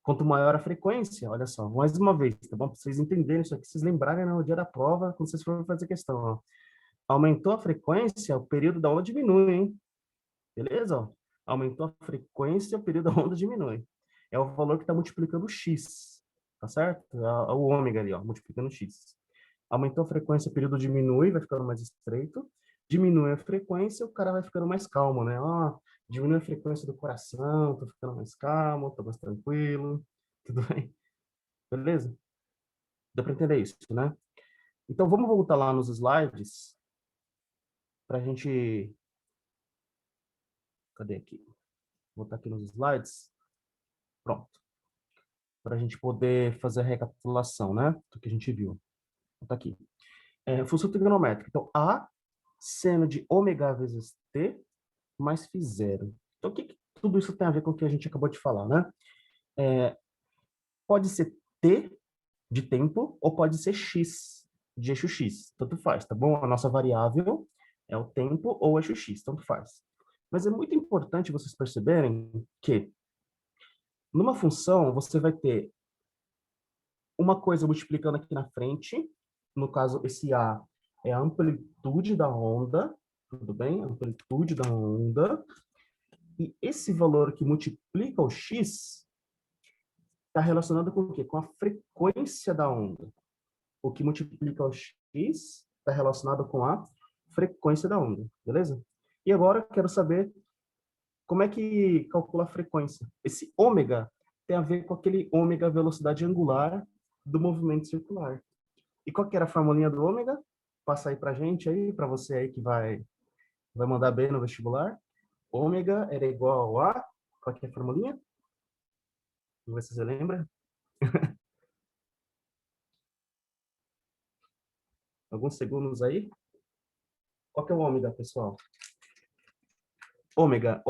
Quanto maior a frequência, olha só, mais uma vez, tá bom? Para vocês entenderem isso aqui, vocês lembrarem no dia da prova, quando vocês forem fazer questão, ó. Aumentou a frequência, o período da onda diminui, hein? Beleza? Ó. Aumentou a frequência, o período da onda diminui. É o valor que está multiplicando o x, tá certo? É o ômega ali, ó, multiplicando o x. Aumentou a frequência, o período diminui, vai ficando mais estreito. Diminui a frequência, o cara vai ficando mais calmo, né? Diminui a frequência do coração, tô ficando mais calmo, tô mais tranquilo, tudo bem? Beleza? Deu para entender isso, né? Então, vamos voltar lá nos slides para a gente... Cadê aqui? Vou voltar aqui nos slides. Pronto. Para a gente poder fazer a recapitulação, né? Do que a gente viu. Tá aqui. Função trigonométrica. Então, A seno de ômega vezes T mais φ0. Então, o que tudo isso tem a ver com o que a gente acabou de falar, né? Pode ser T de tempo ou pode ser X de eixo X. Tanto faz, tá bom? A nossa variável é o tempo ou o eixo X, tanto faz. Mas é muito importante vocês perceberem que numa função você vai ter uma coisa multiplicando aqui na frente. No caso, esse A é a amplitude da onda, tudo bem? Amplitude da onda. E esse valor que multiplica o x está relacionado com o quê? Com a frequência da onda. O que multiplica o x está relacionado com a frequência da onda, beleza? E agora eu quero saber como é que calcula a frequência. Esse ômega tem a ver com aquele ômega velocidade angular do movimento circular. E qual que era a formulinha do ômega? Passa aí pra gente aí, para você aí que vai mandar bem no vestibular. Ômega era igual a... Qual que é a formulinha? Vamos ver se você lembra. Alguns segundos aí. Qual que é o ômega, pessoal? Ômega,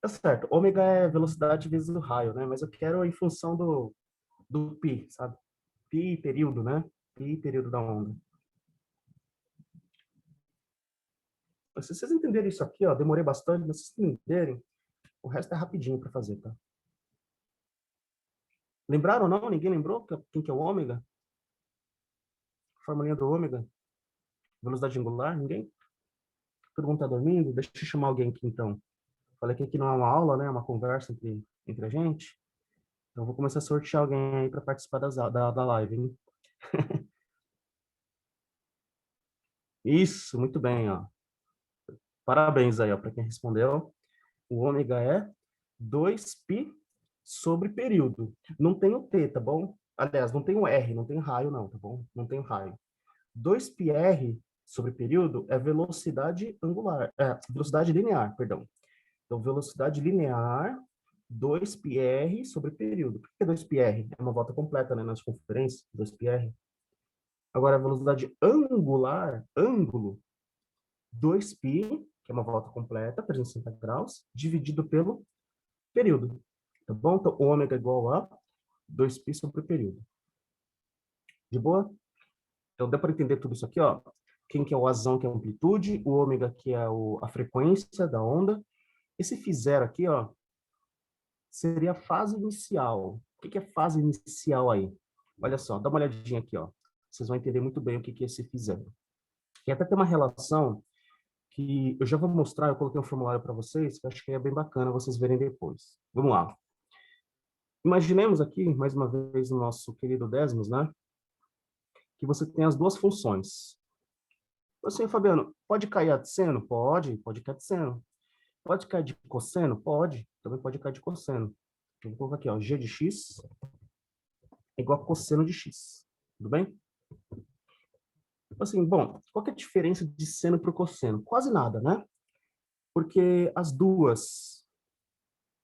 tá certo. Ômega é velocidade vezes o raio, né? Mas eu quero em função do pi, sabe? Pi período, né? Pi período da onda. Se vocês entenderem isso aqui, ó, demorei bastante, mas se vocês entenderem, o resto é rapidinho para fazer, tá? Lembraram ou não? Ninguém lembrou quem que é o ômega? Formulinha do ômega? Velocidade angular? Ninguém? Todo mundo tá dormindo? Deixa eu chamar alguém aqui, então. Falei que aqui não é uma aula, né? É uma conversa entre a gente. Então, vou começar a sortear alguém aí para participar da live, hein? Isso, muito bem, ó. Parabéns aí, ó, para quem respondeu. O ômega é 2π sobre período. Não tem o T, tá bom? Aliás, não tem o R, não tem raio, não, tá bom? Não tem raio. 2πr sobre período é velocidade angular, velocidade linear, perdão. Então, velocidade linear 2πr sobre período. Por que 2πr? É uma volta completa, né, na circunferência, 2πr. Agora, a velocidade angular, ângulo, 2π, que é uma volta completa, 360 graus, dividido pelo período. Tá bom? Então, ômega é igual a 2π sobre o período. De boa? Então, deu para entender tudo isso aqui, ó. Quem que é o azão, que é a amplitude, o ômega, que é a frequência da onda. Esse φ0 aqui, ó, seria a fase inicial. O que é fase inicial aí? Olha só, dá uma olhadinha aqui, ó. Vocês vão entender muito bem o que é esse φ0. E até tem uma relação que eu já vou mostrar, eu coloquei um formulário para vocês, que eu acho que é bem bacana vocês verem depois. Vamos lá. Imaginemos aqui, mais uma vez, o nosso querido Desmos, né? Que você tem as duas funções. Assim, Fabiano, pode cair a de seno? Pode cair de seno. Pode cair de cosseno? Pode, também pode cair de cosseno. Eu vou colocar aqui, ó, g de x é igual a cosseno de x. Tudo bem? Assim, bom, qual que é a diferença de seno para o cosseno? Quase nada, né? Porque as duas,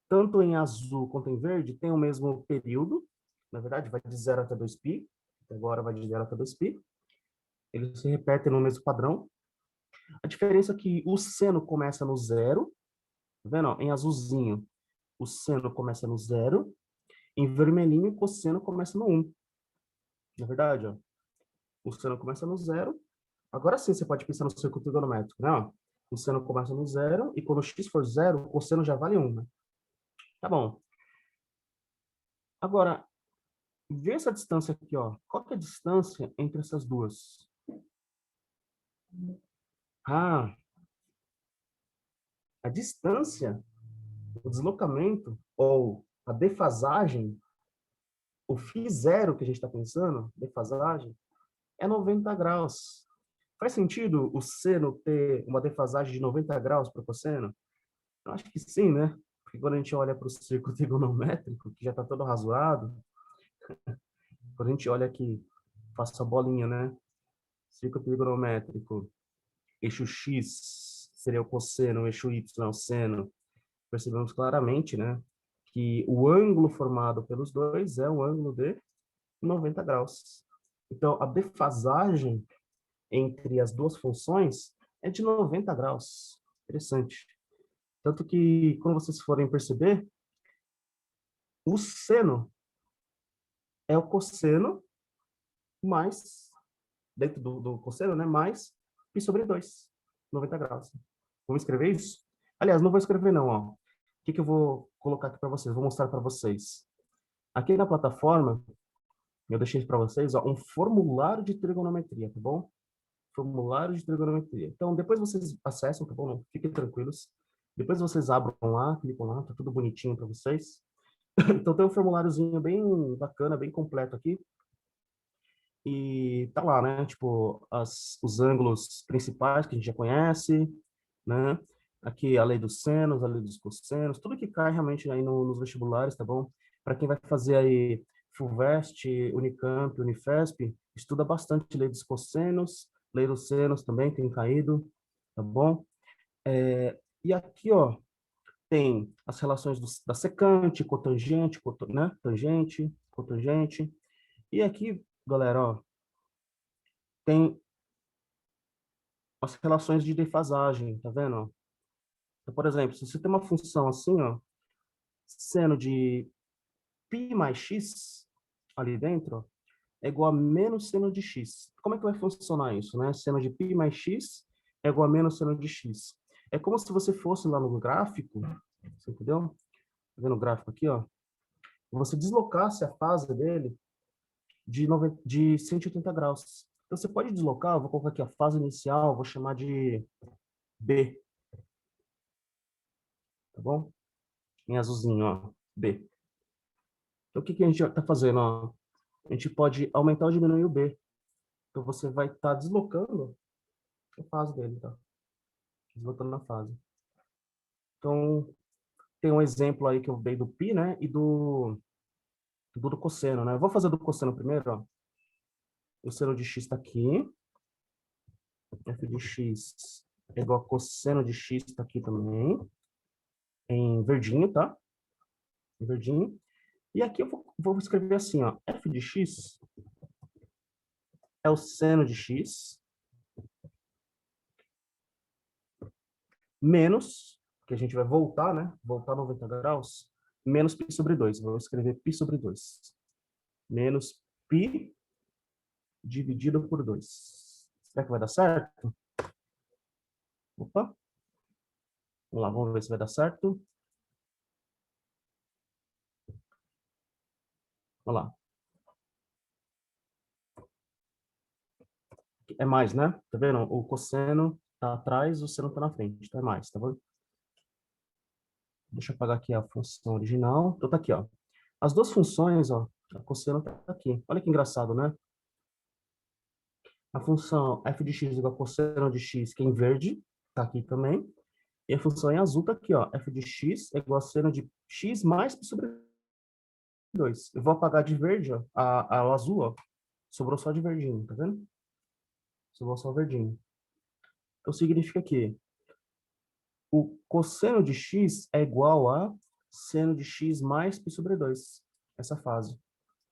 tanto em azul quanto em verde, têm o mesmo período. Na verdade, vai de 0 até 2π. Agora vai de 0 até 2π. Eles se repetem no mesmo padrão. A diferença é que o seno começa no zero. Tá vendo? Ó, em azulzinho, o seno começa no zero. Em vermelhinho, o cosseno começa no 1. Na verdade, ó, o seno começa no zero. Agora sim você pode pensar no circuito trigonométrico, né? Ó, o seno começa no zero e quando x for zero, o cosseno já vale 1, né? Tá bom. Agora, vê essa distância aqui, ó. Qual que é a distância entre essas duas? Ah, a distância, o deslocamento ou a defasagem, o φ0 que a gente está pensando, defasagem, é 90 graus. Faz sentido o seno ter uma defasagem de 90 graus para o cosseno? Eu acho que sim, né? Porque quando a gente olha para o círculo trigonométrico, que já está todo razoado, quando a gente olha aqui, faço a bolinha, né? Círculo trigonométrico, eixo X seria o cosseno, eixo Y é o seno. Percebemos claramente, né, que o ângulo formado pelos dois é um ângulo de 90 graus. Então, a defasagem entre as duas funções é de 90 graus. Interessante. Tanto que, quando vocês forem perceber, o seno é o cosseno mais, dentro do cosseno, né, mais π sobre 2, 90 graus. Vamos escrever isso? Aliás, não vou escrever não, ó. O que eu vou colocar aqui para vocês? Vou mostrar para vocês. Aqui na plataforma, eu deixei para vocês, ó, um formulário de trigonometria, tá bom? Formulário de trigonometria. Então, depois vocês acessam, tá bom? Não, fiquem tranquilos. Depois vocês abram lá, clicam lá, tá tudo bonitinho para vocês. Então, tem um formuláriozinho bem bacana, bem completo aqui. E tá lá, né? Tipo, os ângulos principais que a gente já conhece, né? Aqui a lei dos senos, a lei dos cossenos, tudo que cai realmente aí nos vestibulares, tá bom? Para quem vai fazer aí FUVEST, Unicamp, Unifesp, estuda bastante lei dos cossenos, lei dos senos também tem caído, tá bom? E aqui, ó, tem as relações da secante, cotangente, né? Tangente, cotangente. E aqui, galera, ó, tem as relações de defasagem, tá vendo? Então, por exemplo, se você tem uma função assim, ó, seno de π mais x ali dentro, ó, é igual a menos seno de x. Como é que vai funcionar isso, né? Seno de π mais x é igual a menos seno de x. É como se você fosse lá no gráfico, você entendeu? Tá vendo o gráfico aqui, ó? Você deslocasse a fase dele de 180 graus. Então, você pode deslocar, eu vou colocar aqui a fase inicial, vou chamar de B, tá bom? Em azulzinho, ó, B. Então, o que a gente está fazendo? Ó? A gente pode aumentar ou diminuir o B. Então, você vai estar deslocando a fase dele, tá? Deslocando na fase. Então, tem um exemplo aí que eu dei do π, né? E do cosseno, né? Eu vou fazer do cosseno primeiro, ó. O seno de x está aqui. F de x é igual a cosseno de x está aqui também. Em verdinho, tá? Em verdinho. E aqui eu vou escrever assim, ó. F de x é o seno de x menos, que a gente vai voltar, né? Voltar 90 graus, menos π sobre 2. Vou escrever π sobre 2. Menos π dividido por 2. Será que vai dar certo? Opa. Vamos lá, vamos ver se vai dar certo. Vamos lá. É mais, né? Tá vendo? O cosseno tá atrás, o seno tá na frente. Então é mais, tá bom? Deixa eu apagar aqui a função original. Então tá aqui, ó. As duas funções, ó. A cosseno tá aqui. Olha que engraçado, né? A função f de x igual a cosseno de x, que é em verde, tá aqui também. E a função em azul tá aqui, ó. F de x é igual a seno de x mais π sobre 2. Eu vou apagar de verde, ó, o azul, ó. Sobrou só de verdinho, tá vendo? Sobrou só verdinho. Então significa que o cosseno de x é igual a seno de x mais π sobre 2. Essa fase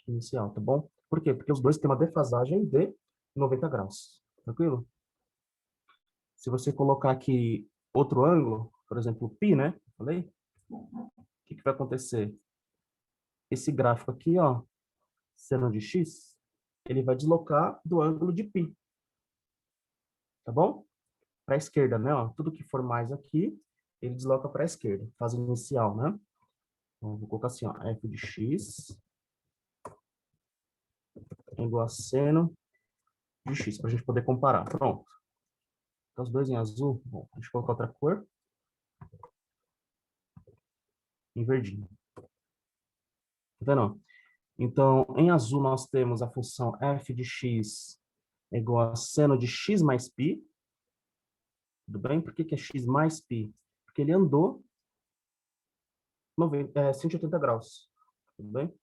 inicial, tá bom? Por quê? Porque os dois têm uma defasagem de 90 graus. Tranquilo? Se você colocar aqui outro ângulo, por exemplo, π, né? Falei? O que vai acontecer? Esse gráfico aqui, ó, seno de x, ele vai deslocar do ângulo de π. Tá bom? Para a esquerda, né? Ó, tudo que for mais aqui, ele desloca para a esquerda. Fase inicial, né? Então, vou colocar assim, ó, f de x é igual a seno de x, para a gente poder comparar. Pronto. Então, os dois em azul. Bom, deixa eu colocar outra cor. Em verdinho. Tá vendo? Então, em azul nós temos a função f de x é igual a seno de x mais π. Tudo bem? Por que que é x mais π? Porque ele andou 180 graus. Tudo bem?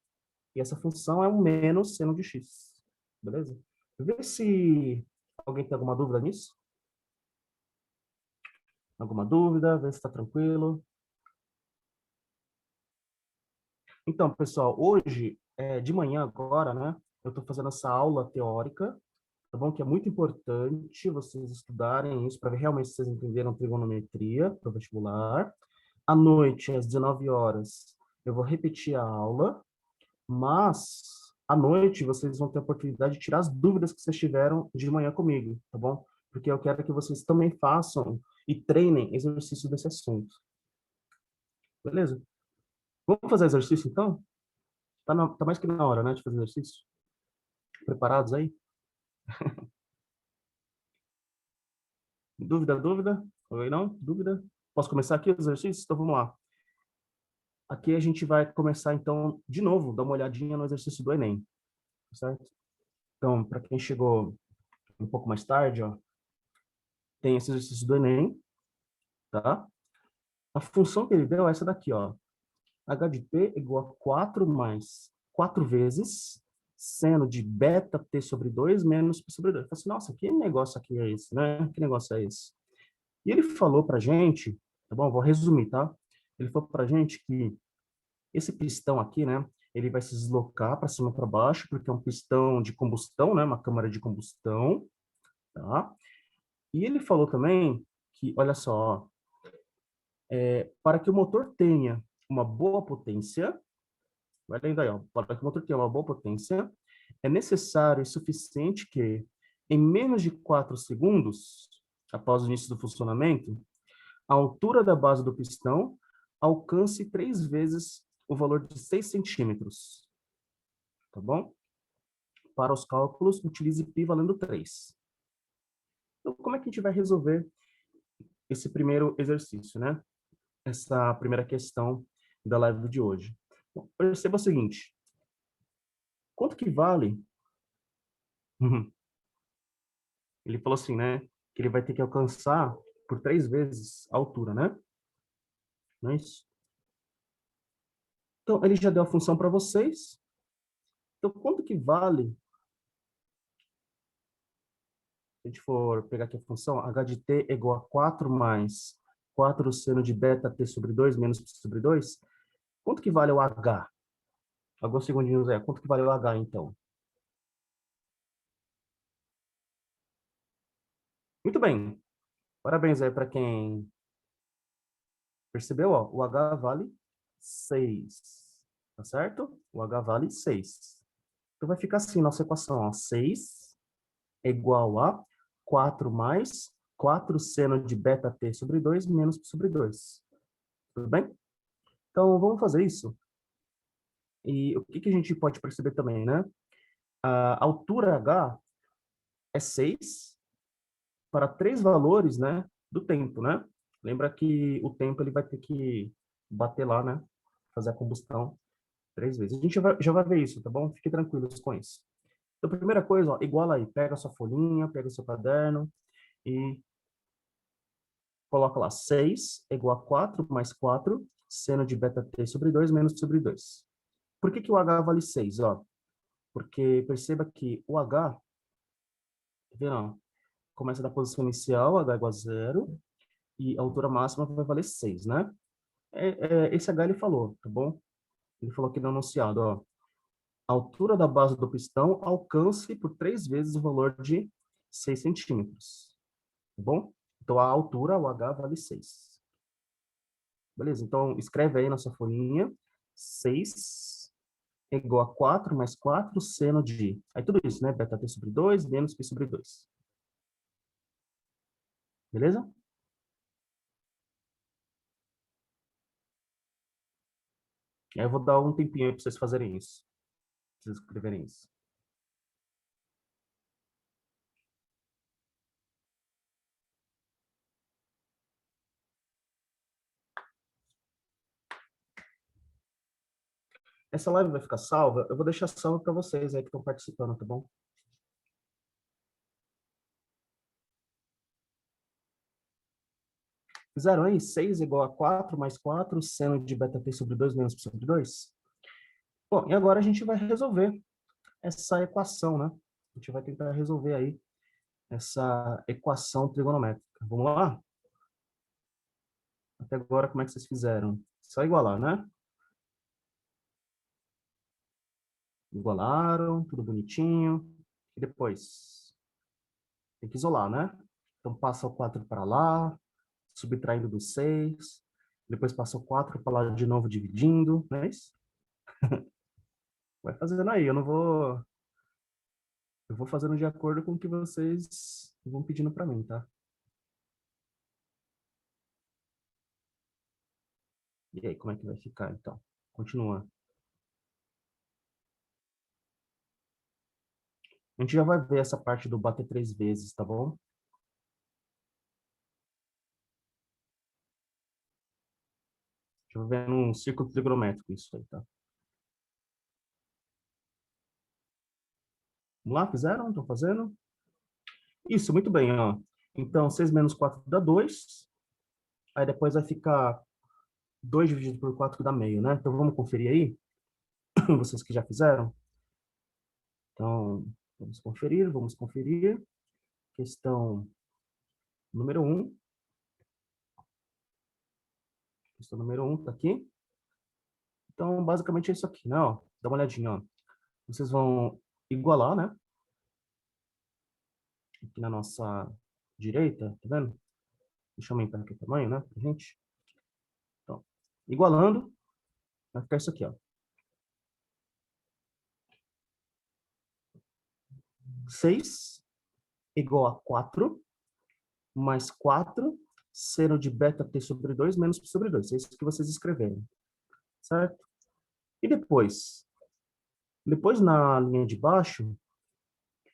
E essa função é um menos seno de x. Beleza? Vê se alguém tem alguma dúvida nisso. Alguma dúvida? Vê se está tranquilo. Então, pessoal, hoje, de manhã agora, né? Eu estou fazendo essa aula teórica, tá bom? Que é muito importante vocês estudarem isso para ver realmente se vocês entenderam trigonometria para o vestibular. À noite, às 19 horas, eu vou repetir a aula, mas à noite vocês vão ter a oportunidade de tirar as dúvidas que vocês tiveram de manhã comigo, tá bom? Porque eu quero que vocês também façam e treinem exercício desse assunto. Beleza? Vamos fazer exercício então? Tá mais que na hora, né, de fazer exercício? Preparados aí? Dúvida, dúvida? Oi, não? Dúvida? Posso começar aqui o exercício? Então vamos lá. Aqui a gente vai começar então, de novo, dar uma olhadinha no exercício do Enem, certo? Então, para quem chegou um pouco mais tarde, ó, tem esse exercício do Enem, tá? A função que ele deu é essa daqui, ó. H de t igual a 4 mais 4 vezes seno de beta t sobre 2 menos p sobre 2. Eu falei assim, nossa, que negócio aqui é esse, né? Que negócio é esse? E ele falou pra gente, tá bom? Vou resumir, tá? Ele falou pra gente que esse pistão aqui, né? Ele vai se deslocar para cima e para baixo, porque é um pistão de combustão, né? Uma câmara de combustão, tá? E ele falou também que, olha só, para que o motor tenha uma boa potência, vai lendo aí, ó, para que o motor tenha uma boa potência, é necessário e suficiente que, em menos de 4 segundos, após o início do funcionamento, a altura da base do pistão alcance 3 vezes o valor de 6 centímetros, tá bom? Para os cálculos, utilize π valendo 3. Então, como é que a gente vai resolver esse primeiro exercício, né? Essa primeira questão da live de hoje. Bom, perceba o seguinte, quanto que vale? Ele falou assim, né? Que ele vai ter que alcançar por 3 vezes a altura, né? Não é isso? Então, ele já deu a função para vocês. Então, quanto que vale, se a gente for pegar aqui a função, h de t é igual a 4 mais 4 seno de beta t sobre 2 menos p sobre 2, quanto que vale o h? Alguns segundinhos aí. Quanto que vale o h, então? Muito bem. Parabéns aí para quem percebeu, ó. O h vale 6. Tá certo? O h vale 6. Então vai ficar assim nossa equação, ó. 6 é igual a 4 mais 4 seno de beta t sobre 2 menos p sobre 2. Tudo bem? Então vamos fazer isso. E o que que a gente pode perceber também, né? A altura h é 6 para 3 valores, né, do tempo, né? Lembra que o tempo ele vai ter que bater lá, né? Fazer a combustão 3 vezes. A gente já vai ver isso, tá bom? Fique tranquilos com isso. Então, primeira coisa, ó, iguala aí. Pega a sua folhinha, pega o seu caderno e coloca lá. 6 é igual a 4 mais 4 seno de beta t sobre 2 menos sobre 2. Por que que o h vale 6? Ó, porque perceba que o h, tá vendo, ó, começa da posição inicial, h igual a 0, e a altura máxima vai valer 6, né? Esse H ele falou, tá bom? Ele falou aqui no enunciado, ó. A altura da base do pistão alcance por 3 vezes o valor de 6 centímetros, tá bom? Então, a altura, o H, vale 6. Beleza? Então, escreve aí na sua folhinha. 6 é igual a 4 mais 4 seno de... Aí tudo isso, né? Beta t sobre 2 menos π sobre 2. Beleza? Aí eu vou dar um tempinho aí para vocês fazerem isso. Pra vocês escreverem isso. Essa live vai ficar salva. Eu vou deixar salva para vocês aí que estão participando, tá bom? Fizeram aí? 6 igual a 4 mais 4, seno de beta-t sobre 2 menos π sobre 2? Bom, e agora a gente vai resolver essa equação, né? A gente vai tentar resolver aí essa equação trigonométrica. Vamos lá? Até agora, como é que vocês fizeram? Só igualar, né? Igualaram, tudo bonitinho. E depois? Tem que isolar, né? Então, passa o 4 para lá, subtraindo do 6. Depois passa o 4 para lá de novo, dividindo, não é isso? Vai fazendo aí, eu não vou... Eu vou fazendo de acordo com o que vocês vão pedindo para mim, tá? E aí, como é que vai ficar, então? Continua. A gente já vai ver essa parte do bater 3 vezes, tá bom? Deixa eu ver num círculo trigonométrico isso aí, tá? Vamos lá, fizeram? Estão fazendo? Isso, muito bem, ó. Então, 6 menos 4 dá 2. Aí depois vai ficar 2 dividido por 4 que dá meio, né? Então, vamos conferir aí? Vocês que já fizeram? Então, vamos conferir, vamos conferir. Questão número 1. Questão número 1 tá aqui. Então, basicamente é isso aqui, né? Ó, dá uma olhadinha, ó. Vocês vão igualar, né? Aqui na nossa direita, tá vendo? Deixa eu aumentar aqui o tamanho, né, pra gente. Então, igualando, vai ficar isso aqui, ó. 6 igual a 4, mais 4, seno de beta-t sobre 2 menos π sobre 2. É isso que vocês escreveram, certo? E depois? Depois, na linha de baixo,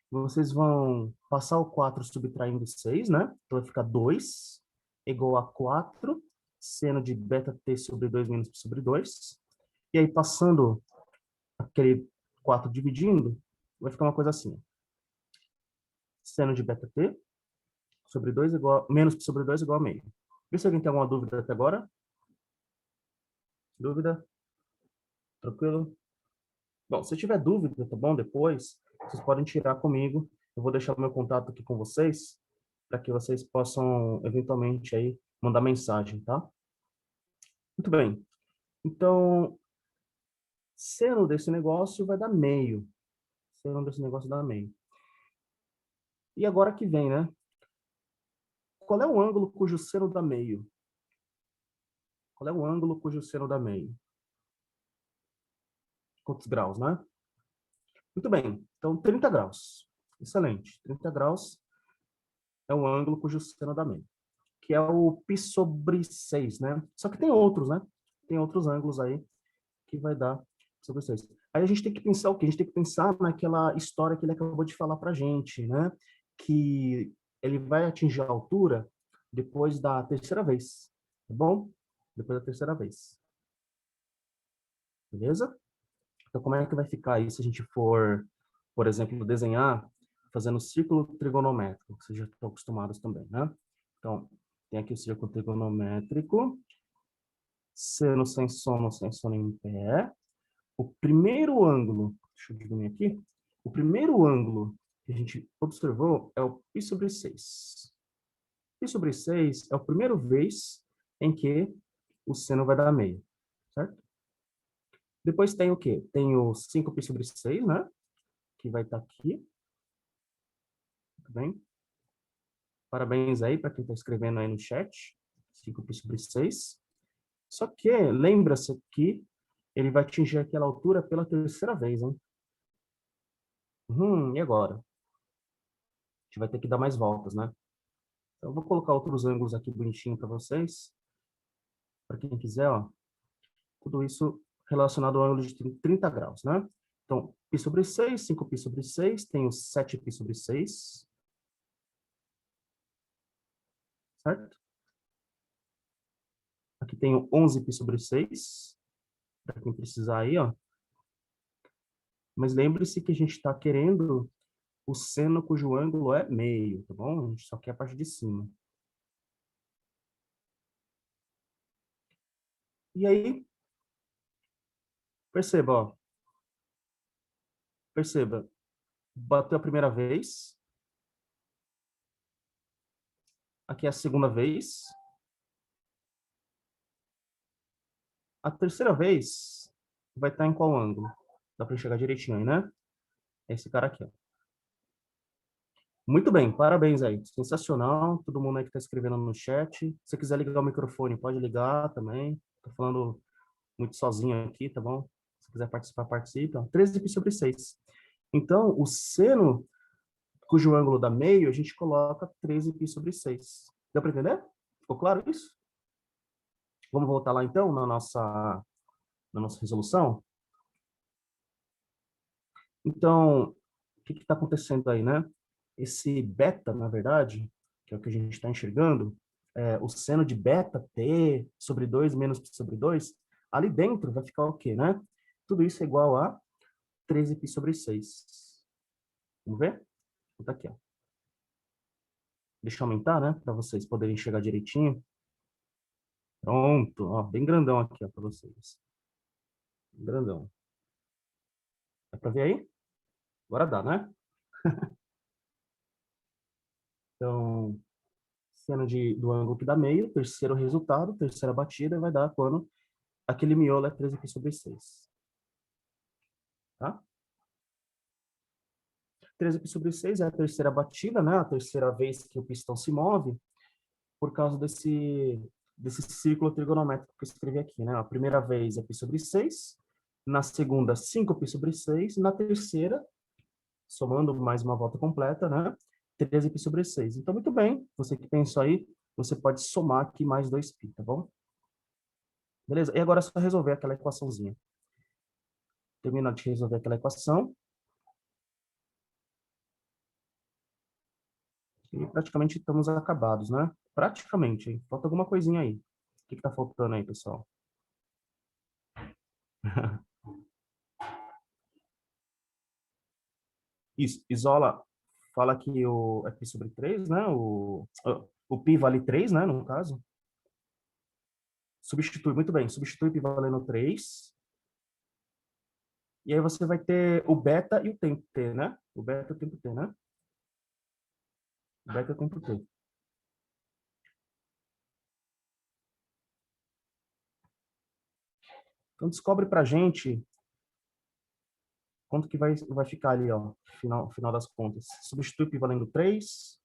vocês vão passar o 4 subtraindo 6, né? Então, vai ficar 2 igual a 4, seno de beta-t sobre 2 menos π sobre 2. E aí, passando aquele 4 dividindo, vai ficar uma coisa assim. Seno de beta-t sobre 2 igual, menos π sobre 2 igual a meio. Vê se alguém tem alguma dúvida até agora. Dúvida? Tranquilo? Bom, se tiver dúvida, tá bom? Depois, vocês podem tirar comigo. Eu vou deixar o meu contato aqui com vocês, para que vocês possam, eventualmente, aí, mandar mensagem, tá? Muito bem. Então, seno desse negócio vai dar meio. Seno desse negócio dá meio. E agora que vem, né? Qual é o ângulo cujo seno dá meio? Qual é o ângulo cujo seno dá meio? Quantos graus, né? Muito bem. Então, 30 graus. Excelente. 30 graus é o ângulo cujo seno dá meio, que é o π sobre 6, né? Só que tem outros, né? Tem outros ângulos aí que vai dar sobre 6. Aí a gente tem que pensar o quê? A gente tem que pensar naquela história que ele acabou de falar pra gente, né? Que ele vai atingir a altura depois da terceira vez, tá bom? Depois da terceira vez. Beleza? Então, como é que vai ficar aí se a gente for, por exemplo, desenhar fazendo círculo trigonométrico, que vocês já estão acostumados também, né? Então, tem aqui o círculo trigonométrico, seno sem sono em pé. O primeiro ângulo, deixa eu diminuir aqui, o primeiro ângulo que a gente observou é o π sobre 6. Π sobre 6 é a primeira vez em que o seno vai dar meio, certo? Depois tem o quê? Tem o 5π sobre 6, né? Que vai estar aqui. Muito bem. Parabéns aí para quem está escrevendo aí no chat. 5π sobre 6. Só que lembra-se que ele vai atingir aquela altura pela terceira vez, hein? E agora? A gente vai ter que dar mais voltas, né? Então, eu vou colocar outros ângulos aqui bonitinho para vocês. Para quem quiser, ó. Tudo isso relacionado ao ângulo de 30 graus, né? Então, π sobre 6, 5π sobre 6, tem o 7π sobre 6. Certo? Aqui tem o 11π sobre 6. Para quem precisar aí, ó. Mas lembre-se que a gente está querendo o seno cujo ângulo é meio, tá bom? A gente só quer a parte de cima. E aí, perceba, ó, perceba, bateu a primeira vez, aqui é a segunda vez, a terceira vez vai estar em qual ângulo? Dá para enxergar direitinho aí, né? É esse cara aqui, ó. Muito bem, parabéns aí. Sensacional. Todo mundo aí que está escrevendo no chat. Se você quiser ligar o microfone, pode ligar também. Tô falando muito sozinho aqui, tá bom? Se quiser participar, participa. 13π/6. Então, o seno cujo ângulo dá meio, a gente coloca 13π/6. Deu para entender? Ficou claro isso? Vamos voltar lá então na nossa resolução? Então, o que está acontecendo aí, né? Esse beta, na verdade, que é o que a gente está enxergando, o seno de beta t sobre 2 menos π sobre 2, ali dentro vai ficar o quê, né? Tudo isso é igual a 13π/6. Vamos ver? Vou botar aqui, ó. Deixa eu aumentar, né? Para vocês poderem enxergar direitinho. Pronto, ó, bem grandão aqui, ó, para vocês. Bem grandão. Dá para ver aí? Agora dá, né? Então, seno do ângulo que dá meio, terceiro resultado, terceira batida, vai dar quando aquele miolo é 13π/6. Tá? 13π/6 é a terceira batida, né? A terceira vez que o pistão se move, por causa desse círculo trigonométrico que eu escrevi aqui, né? A primeira vez é π/6, na segunda 5π/6, na terceira, somando mais uma volta completa, né? 13π/6. Então, muito bem, você que pensou aí, você pode somar aqui mais 2π, tá bom? Beleza? E agora é só resolver aquela equaçãozinha. Termina de resolver aquela equação. E praticamente estamos acabados, né? Praticamente, hein? Falta alguma coisinha aí. O que está faltando aí, pessoal? Isso, isola, fala que é π/3, né? O π vale 3, né, no caso. Substitui, muito bem, substitui π valendo 3. E aí você vai ter o beta e o tempo t, né? O beta e o tempo t, né? O beta e o tempo t. Então descobre pra gente quanto que vai ficar ali, ó, final das contas. Substitui π valendo 3.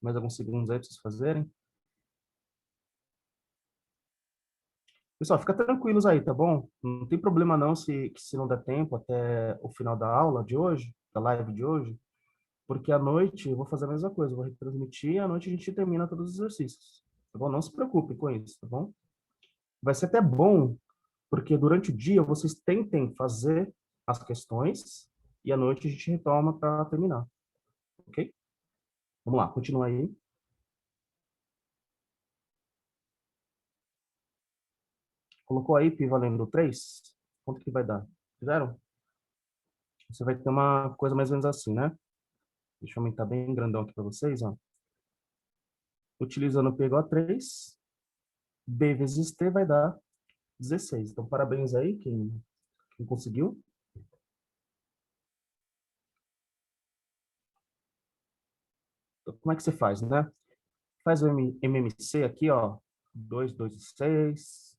Mais alguns segundos aí para vocês fazerem. Pessoal, fica tranquilos aí, tá bom? Não tem problema não se não der tempo até o final da aula de hoje, da live de hoje, porque à noite eu vou fazer a mesma coisa, eu vou retransmitir e à noite a gente termina todos os exercícios, tá bom? Não se preocupem com isso, tá bom? Vai ser até bom, porque durante o dia vocês tentem fazer as questões e à noite a gente retoma para terminar, ok? Vamos lá, continua aí. Colocou aí π valendo 3? Quanto que vai dar? Fizeram? Você vai ter uma coisa mais ou menos assim, né? Deixa eu aumentar bem grandão aqui para vocês, ó. Utilizando P igual a 3, B vezes T vai dar 16. Então, parabéns aí, quem conseguiu. Então, como é que você faz, né? Faz o MMC aqui, ó. 2, 2 e 6.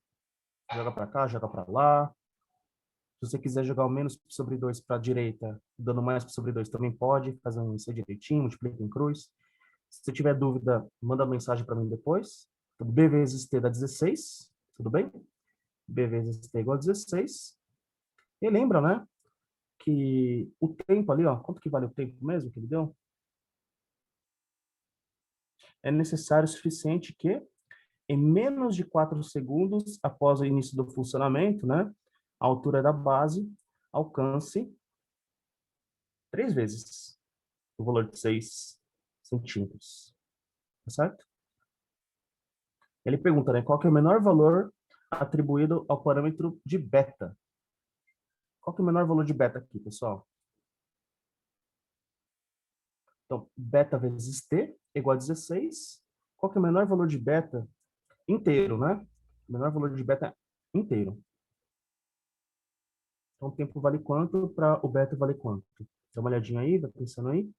Joga para cá, joga para lá. Se você quiser jogar o menos sobre 2 para a direita, dando mais sobre 2 também pode. Fazer um MC direitinho, multiplica em cruz. Se você tiver dúvida, manda mensagem para mim depois. Então, B vezes T dá 16. Tudo bem? B vezes T igual a 16. E lembra, né? Que o tempo ali, ó, quanto que vale o tempo mesmo que ele deu? É necessário o suficiente que, em menos de 4 segundos após o início do funcionamento, né, a altura da base alcance 3 vezes o valor de 6 centímetros. Tá certo? Ele pergunta, né, qual que é o menor valor atribuído ao parâmetro de beta? Qual que é o menor valor de beta aqui, pessoal? Então, beta vezes t igual a 16. Qual que é o menor valor de beta inteiro, né? O menor valor de beta inteiro. Então, o tempo vale quanto para o beta vale quanto? Dá uma olhadinha aí, vai pensando aí.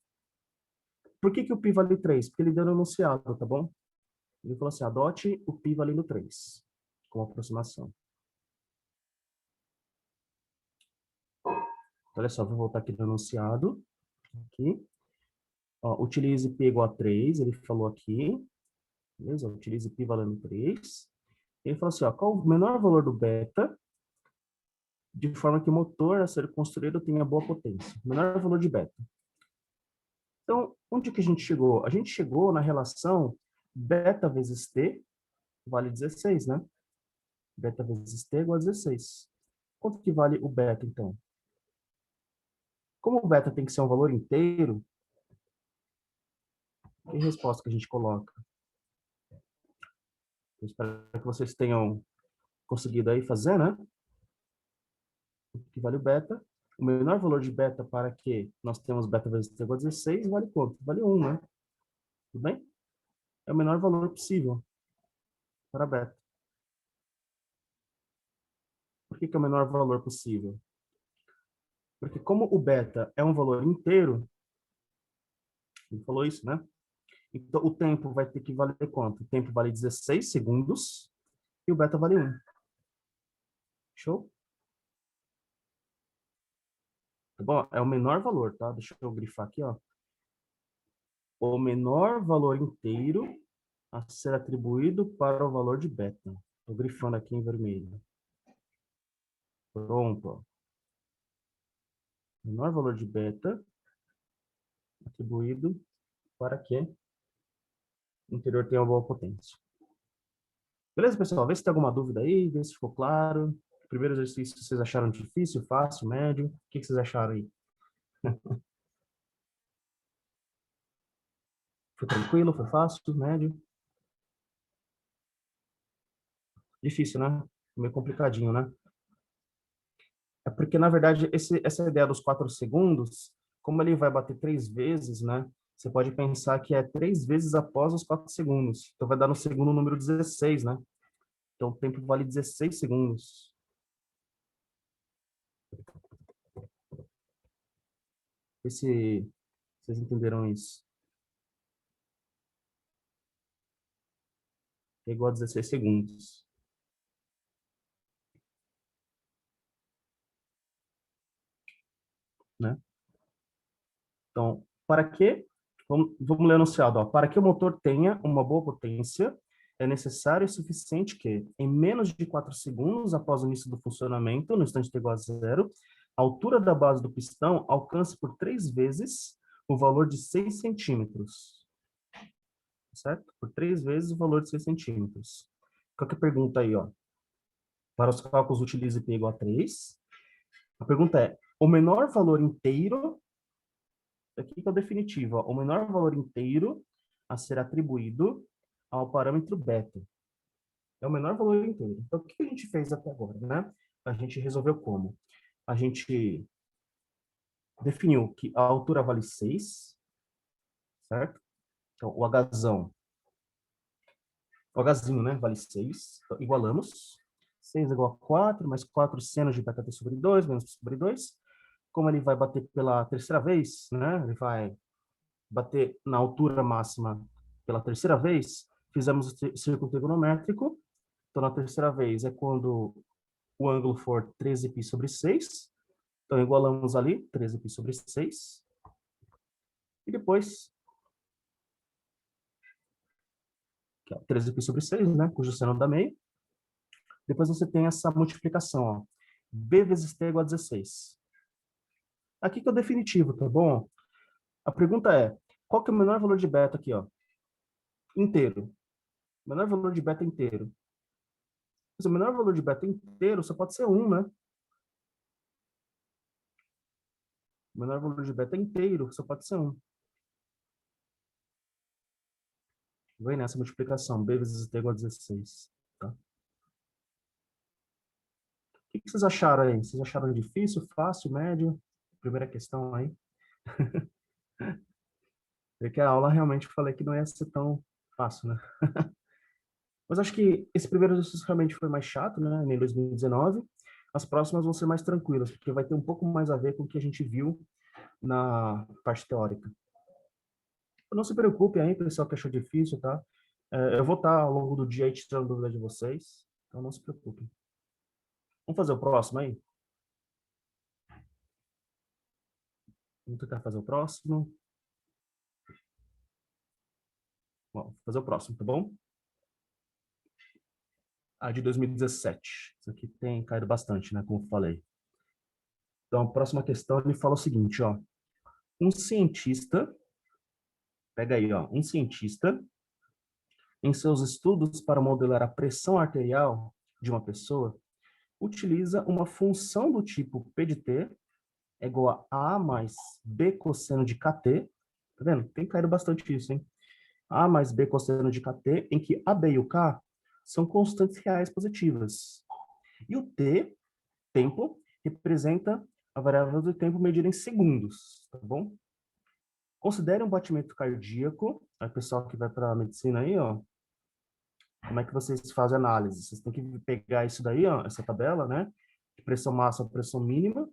Por que que o pi vale 3? Porque ele deu no enunciado, tá bom? Ele falou assim, adote o pi valendo 3, como aproximação. Então, olha só, vou voltar aqui no enunciado. Aqui. Ó, utilize pi igual a 3, ele falou aqui. Beleza? Utilize pi valendo 3. Ele falou assim, ó, qual o menor valor do beta, de forma que o motor a ser construído tenha boa potência. Menor valor de beta. Então, onde que a gente chegou? A gente chegou na relação beta vezes t vale 16, né? Beta vezes t igual a 16. Quanto que vale o beta, então? Como o beta tem que ser um valor inteiro, que resposta que a gente coloca? Eu espero que vocês tenham conseguido aí fazer, né? O que vale o beta. O menor valor de beta para que nós temos beta vezes t igual a 16 vale quanto? Vale 1, né? Tudo bem? É o menor valor possível para beta. Por que que é o menor valor possível? Porque como o beta é um valor inteiro, ele falou isso, né? Então, o tempo vai ter que valer quanto? O tempo vale 16 segundos e o beta vale 1. Show? Tá bom? É o menor valor, tá? Deixa eu grifar aqui, ó. O menor valor inteiro a ser atribuído para o valor de beta. Estou grifando aqui em vermelho. Pronto. Menor valor de beta atribuído para que o interior tenha uma boa potência. Beleza, pessoal? Vê se tem alguma dúvida aí, vê se ficou claro. Primeiro exercício, vocês acharam difícil, fácil, médio? O que vocês acharam aí? Foi tranquilo, foi fácil, médio? Difícil, né? Meio complicadinho, né? É porque, na verdade, essa ideia dos 4 segundos, como ele vai bater 3 vezes, né? Você pode pensar que é 3 vezes após os 4 segundos. Então, vai dar no segundo número 16, né? Então, o tempo vale 16 segundos. Vê se vocês entenderam isso. É igual a 16 segundos, né? Então, para que, vamos ler o enunciado, ó. Para que o motor tenha uma boa potência, é necessário e suficiente que, em menos de 4 segundos após o início do funcionamento, no instante t igual a zero, a altura da base do pistão alcance por 3 vezes o valor de 6 centímetros. Certo? Por 3 vezes o valor de 6 centímetros. Qual que é a pergunta aí, ó? Para os cálculos, utilize P igual a 3. A pergunta é, o menor valor inteiro, aqui que é o definitivo, ó, o menor valor inteiro a ser atribuído ao parâmetro beta. É o menor valor inteiro. Então, o que a gente fez até agora, né? A gente resolveu como? A gente definiu que a altura vale 6, certo? Então, o Hzinho, né, vale 6. Então, igualamos. 6 igual a 4, mais 4 senos de beta t sobre 2, menos t sobre 2. Como ele vai bater pela terceira vez, né? Ele vai bater na altura máxima pela terceira vez, fizemos o círculo trigonométrico. Então, na terceira vez é quando o ângulo for 13π sobre 6. Então, igualamos ali 13π sobre 6. E depois, 13π sobre 6, né? Cujo seno dá meio. Depois você tem essa multiplicação, ó. B vezes T igual a 16. Aqui que é o definitivo, tá bom? A pergunta é, qual que é o menor valor de beta aqui, ó? Inteiro. O menor valor de beta inteiro. Mas o menor valor de beta inteiro só pode ser 1, né? O menor valor de beta inteiro só pode ser 1. Vem nessa multiplicação, B vezes T igual a 16. Tá? O que vocês acharam aí? Vocês acharam difícil, fácil, médio? Primeira questão aí. Porque a aula realmente eu falei que não ia ser tão fácil, né? Mas acho que esse primeiro exercício realmente foi mais chato, né, em 2019. As próximas vão ser mais tranquilas, porque vai ter um pouco mais a ver com o que a gente viu na parte teórica. Não se preocupe aí, pessoal, que achou difícil, tá? Eu vou estar ao longo do dia aí tirando dúvidas de vocês, então não se preocupem. Vamos fazer o próximo aí? Vamos tentar fazer o próximo. Bom, vou fazer o próximo, tá bom? A de 2017. Isso aqui tem caído bastante, né, como eu falei. Então, a próxima questão, ele fala o seguinte, ó. Um cientista, pega aí, ó, um cientista, em seus estudos para modelar a pressão arterial de uma pessoa, utiliza uma função do tipo P de T é igual a mais B cosseno de KT, tá vendo? Tem caído bastante isso, hein? A mais B cosseno de KT, em que A, B e o K são constantes reais positivas. E o T, tempo, representa a variável do tempo medida em segundos, tá bom? Considere um batimento cardíaco, aí pessoal que vai para a medicina aí, ó, como é que vocês fazem análise? Vocês têm que pegar isso daí, ó, essa tabela, né? De pressão máxima, pressão mínima,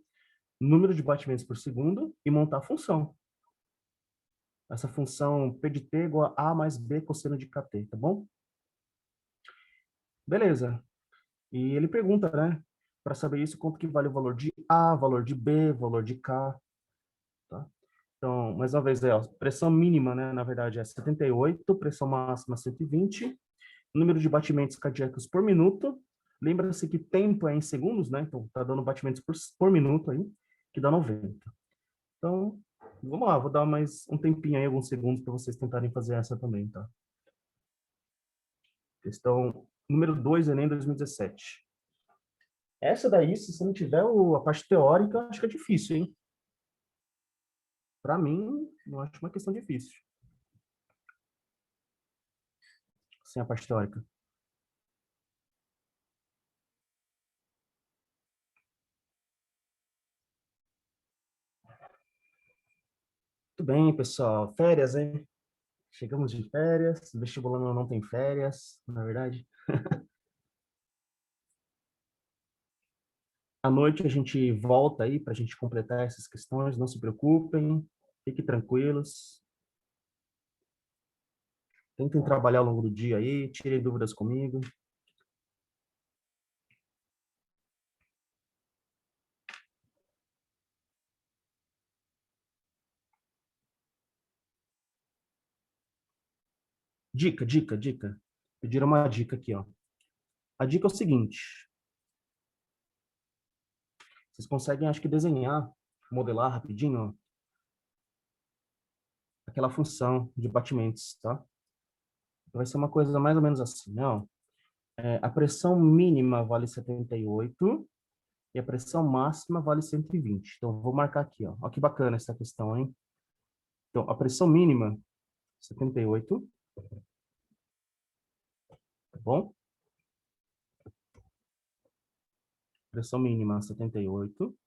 número de batimentos por segundo e montar a função. Essa função P de T é igual a mais B cosseno de KT, tá bom? Beleza. E ele pergunta, né? Para saber isso, quanto que vale o valor de A, valor de B, valor de K, tá? Então, mais uma vez, ó, pressão mínima, né, na verdade, é 78, pressão máxima 120, número de batimentos cardíacos por minuto. Lembra-se que tempo é em segundos, né? Então, tá dando batimentos por minuto aí, que dá 90. Então, vamos lá, vou dar mais um tempinho aí, alguns segundos, para vocês tentarem fazer essa também, tá? Questão número 2, Enem 2017. Essa daí, se você não tiver a parte teórica, acho que é difícil, hein? Para mim, eu acho uma questão difícil. Sem a parte teórica. Muito bem, pessoal. Férias, hein? Chegamos de férias. Vestibulando não tem férias, na verdade. À noite a gente volta aí para a gente completar essas questões. Não se preocupem. Fiquem tranquilos. Tentem trabalhar ao longo do dia aí. Tirem dúvidas comigo. Dica. Pediram uma dica aqui, ó. A dica é o seguinte. Vocês conseguem, acho que, desenhar, modelar rapidinho, ó, aquela função de batimentos, tá? Vai ser uma coisa mais ou menos assim, né? Ó. A pressão mínima vale 78 e a pressão máxima vale 120. Então, vou marcar aqui, ó. Olha que bacana essa questão, hein? Então, a pressão mínima, 78, tá bom? Pressão mínima, 78.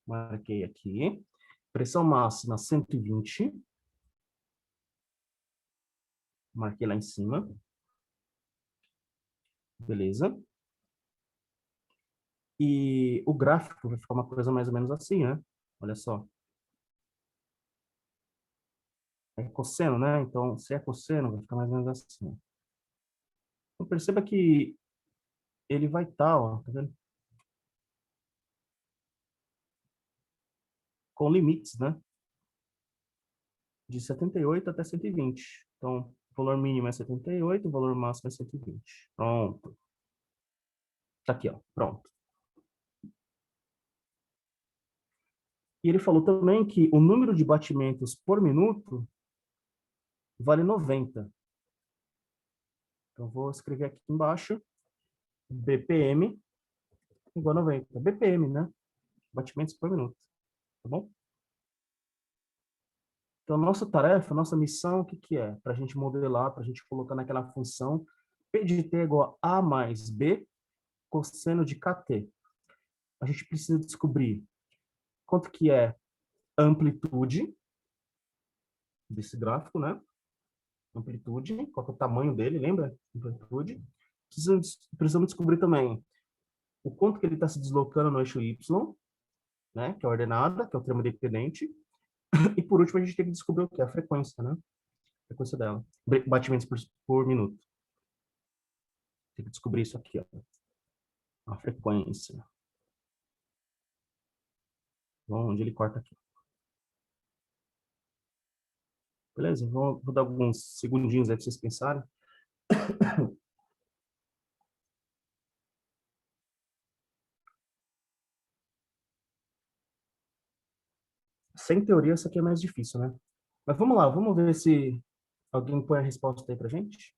Marquei aqui. Pressão máxima, 120. Marquei lá em cima. Beleza. E o gráfico vai ficar uma coisa mais ou menos assim, né? Olha só. É cosseno, né? Então, se é cosseno, vai ficar mais ou menos assim. Então, perceba que ele vai estar, ó, tá vendo? Com limites, né? De 78 até 120. Então, o valor mínimo é 78, o valor máximo é 120. Pronto. Tá aqui, ó. Pronto. E ele falou também que o número de batimentos por minuto vale 90. Então, vou escrever aqui embaixo. BPM igual a 90. BPM, né? Batimentos por minuto. Tá bom? Então, nossa tarefa, nossa missão, o que que é? Para a gente modelar, para a gente colocar naquela função P de T igual a mais B cosseno de KT. A gente precisa descobrir quanto que é a amplitude desse gráfico, né? amplitude, qual que é o tamanho dele, lembra? Amplitude. Precisamos descobrir também o quanto que ele está se deslocando no eixo Y, né, que é a ordenada, que é o termo dependente. E por último, a gente tem que descobrir o que? A frequência, né? A frequência dela. Batimentos por minuto. Tem que descobrir isso aqui, ó. A frequência. Bom, onde ele corta aqui. Beleza? Vou dar alguns segundinhos aí para vocês pensarem. Sem teoria, isso aqui é mais difícil, né? Mas vamos lá, vamos ver se alguém põe a resposta aí pra gente.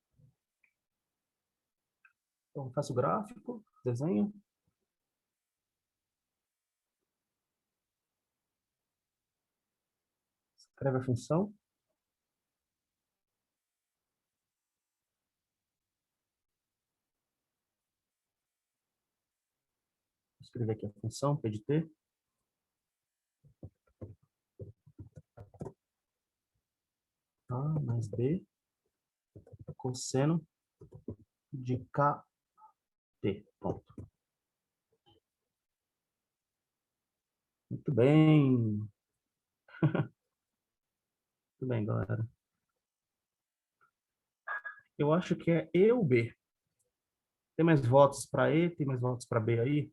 Então, faço o gráfico, desenho. Escreve a função. Vou escrever aqui a função, P de T. A mais B, cosseno de KT. Pronto. Muito bem. Muito bem, galera. Eu acho que é E ou B. Tem mais votos para E, tem mais votos para B aí?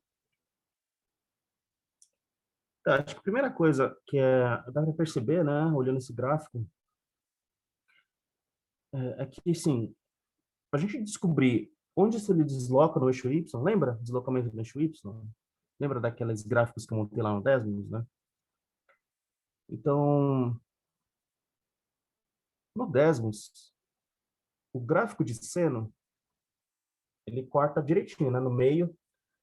Tá, acho que a primeira coisa que dá para perceber, né, olhando esse gráfico, é que, assim, a gente descobrir onde se ele desloca no eixo Y, lembra? Deslocamento no eixo Y? Lembra daqueles gráficos que eu montei lá no Desmos, né? Então, no Desmos, o gráfico de seno, ele corta direitinho, né, no meio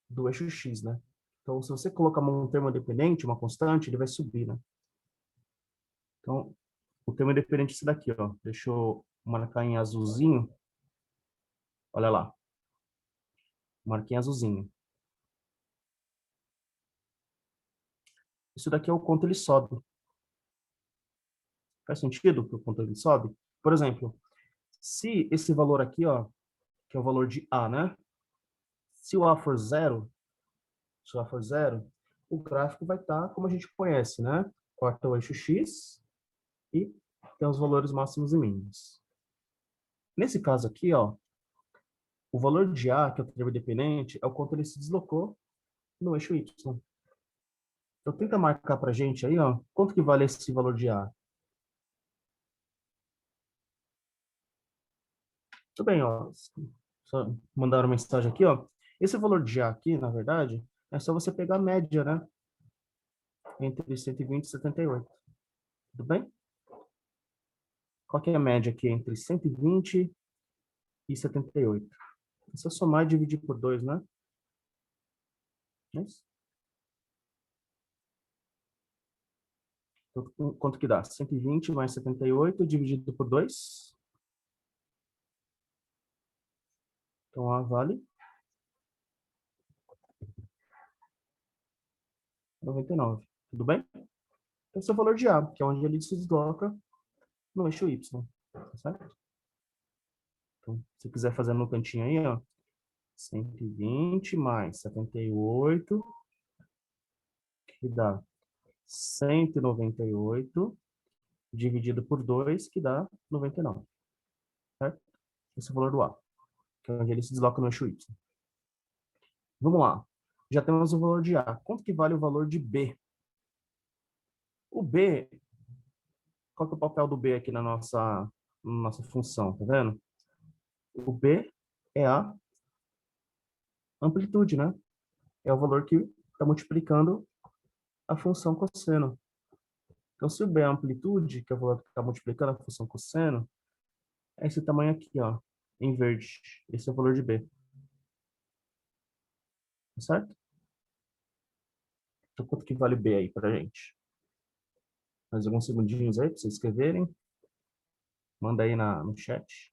do eixo X, né? Então, se você colocar um termo independente, uma constante, ele vai subir, né? Então, o termo independente é esse daqui, ó. Deixa eu marcar em azulzinho. Olha lá. Marquei em azulzinho. Isso daqui é o quanto ele sobe. Faz sentido que o quanto ele sobe? Por exemplo, se esse valor aqui, ó, que é o valor de A, né? Se o A for zero, se o A for zero, o gráfico vai estar como a gente conhece, né? Corta o eixo X e tem os valores máximos e mínimos. Nesse caso aqui, ó, o valor de A, que é o termo dependente, é o quanto ele se deslocou no eixo Y. Então, tenta marcar para a gente aí, ó, quanto que vale esse valor de A. Tudo bem, ó. Só mandaram mensagem aqui, ó. Esse valor de A aqui, na verdade, é só você pegar a média, né? Entre 120 e 78. Tudo bem? Qual que é a média aqui entre 120 e 78? É só somar e dividir por 2, né? É isso. Então, quanto que dá? 120 mais 78 dividido por 2. Então, A vale 99. Tudo bem? Esse é o valor de A, que é onde ele se desloca no eixo Y. Tá certo? Então, se quiser fazer no cantinho aí, ó, 120 mais 78, que dá 198, dividido por 2, que dá 99. Certo? Esse é o valor do A, que é onde ele se desloca no eixo Y. Vamos lá. Já temos o valor de A. Quanto que vale o valor de B? O B, qual que é o papel do B aqui na nossa função, tá vendo? O B é a amplitude, né? É o valor que está multiplicando a função cosseno. Então, se o B é a amplitude, que é o valor que está multiplicando a função cosseno, é esse tamanho aqui, ó, em verde. Esse é o valor de B. Tá certo? Então, quanto que vale B aí pra gente? Mais alguns segundinhos aí para vocês escreverem. Manda aí no chat.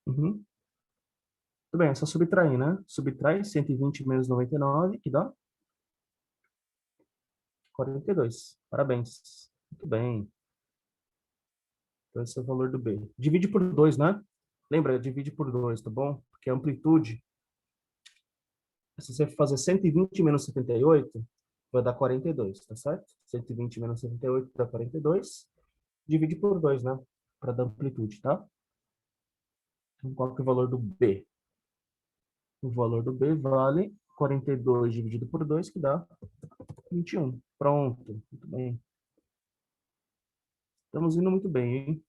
Uhum. Tudo bem, é só subtrair, né? Subtrai 120 menos 99, que dá 42. Parabéns. Muito bem. Então, esse é o valor do B. Divide por 2, né? Lembra, divide por 2, tá bom? Porque a amplitude, se você fazer 120 menos 78, vai dar 42, tá certo? 120 menos 78 dá 42. Divide por 2, né? Para dar amplitude, tá? Então, qual que é o valor do B? O valor do B vale 42 dividido por 2, que dá 21. Pronto. Muito bem. Estamos indo muito bem, hein?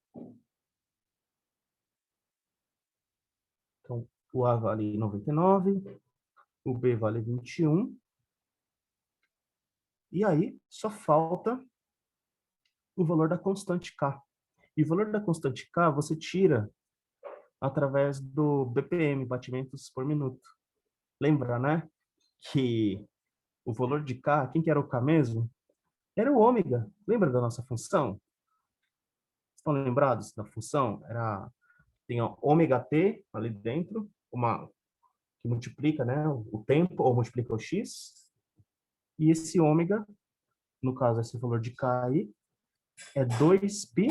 Então, o A vale 99, o B vale 21. E aí, só falta o valor da constante K. E o valor da constante K você tira através do BPM, batimentos por minuto. Lembra, né? Que o valor de K, quem que era o K mesmo? Era o ômega. Lembra da nossa função? Estão lembrados da função? Tem a ômega t ali dentro, uma que multiplica, né, o tempo, ou multiplica o x. E esse ômega, no caso, esse valor de K aí, é 2π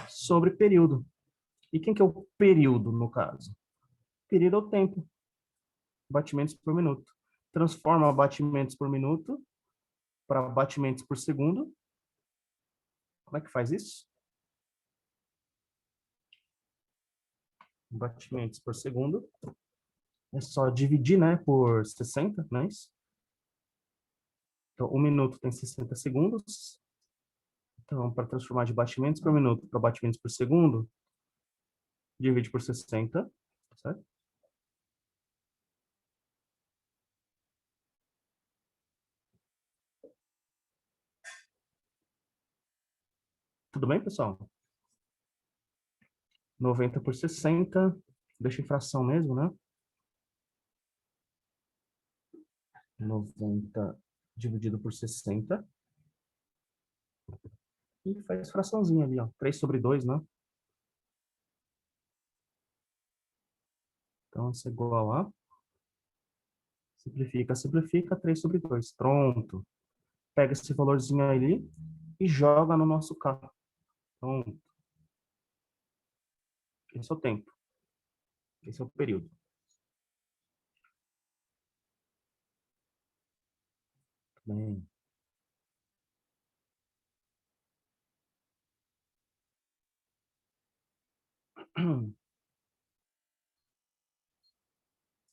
sobre período. E quem que é o período, no caso? Período é o tempo. Batimentos por minuto. Transforma batimentos por minuto para batimentos por segundo. Como é que faz isso? Batimentos por segundo. É só dividir, né, por 60, não é isso? Então, 1 minuto tem 60 segundos. Então, para transformar de batimentos por minuto para batimentos por segundo, divide por 60, certo? Tudo bem, pessoal? 90 por 60, deixa em fração mesmo, né? 90 dividido por 60. E faz fraçãozinha ali, ó. 3 sobre 2, né? Então, isso é igual a... Simplifica, simplifica, 3 sobre 2. Pronto. Pega esse valorzinho ali e joga no nosso K. Pronto. Esse é o tempo. Esse é o período. Bem.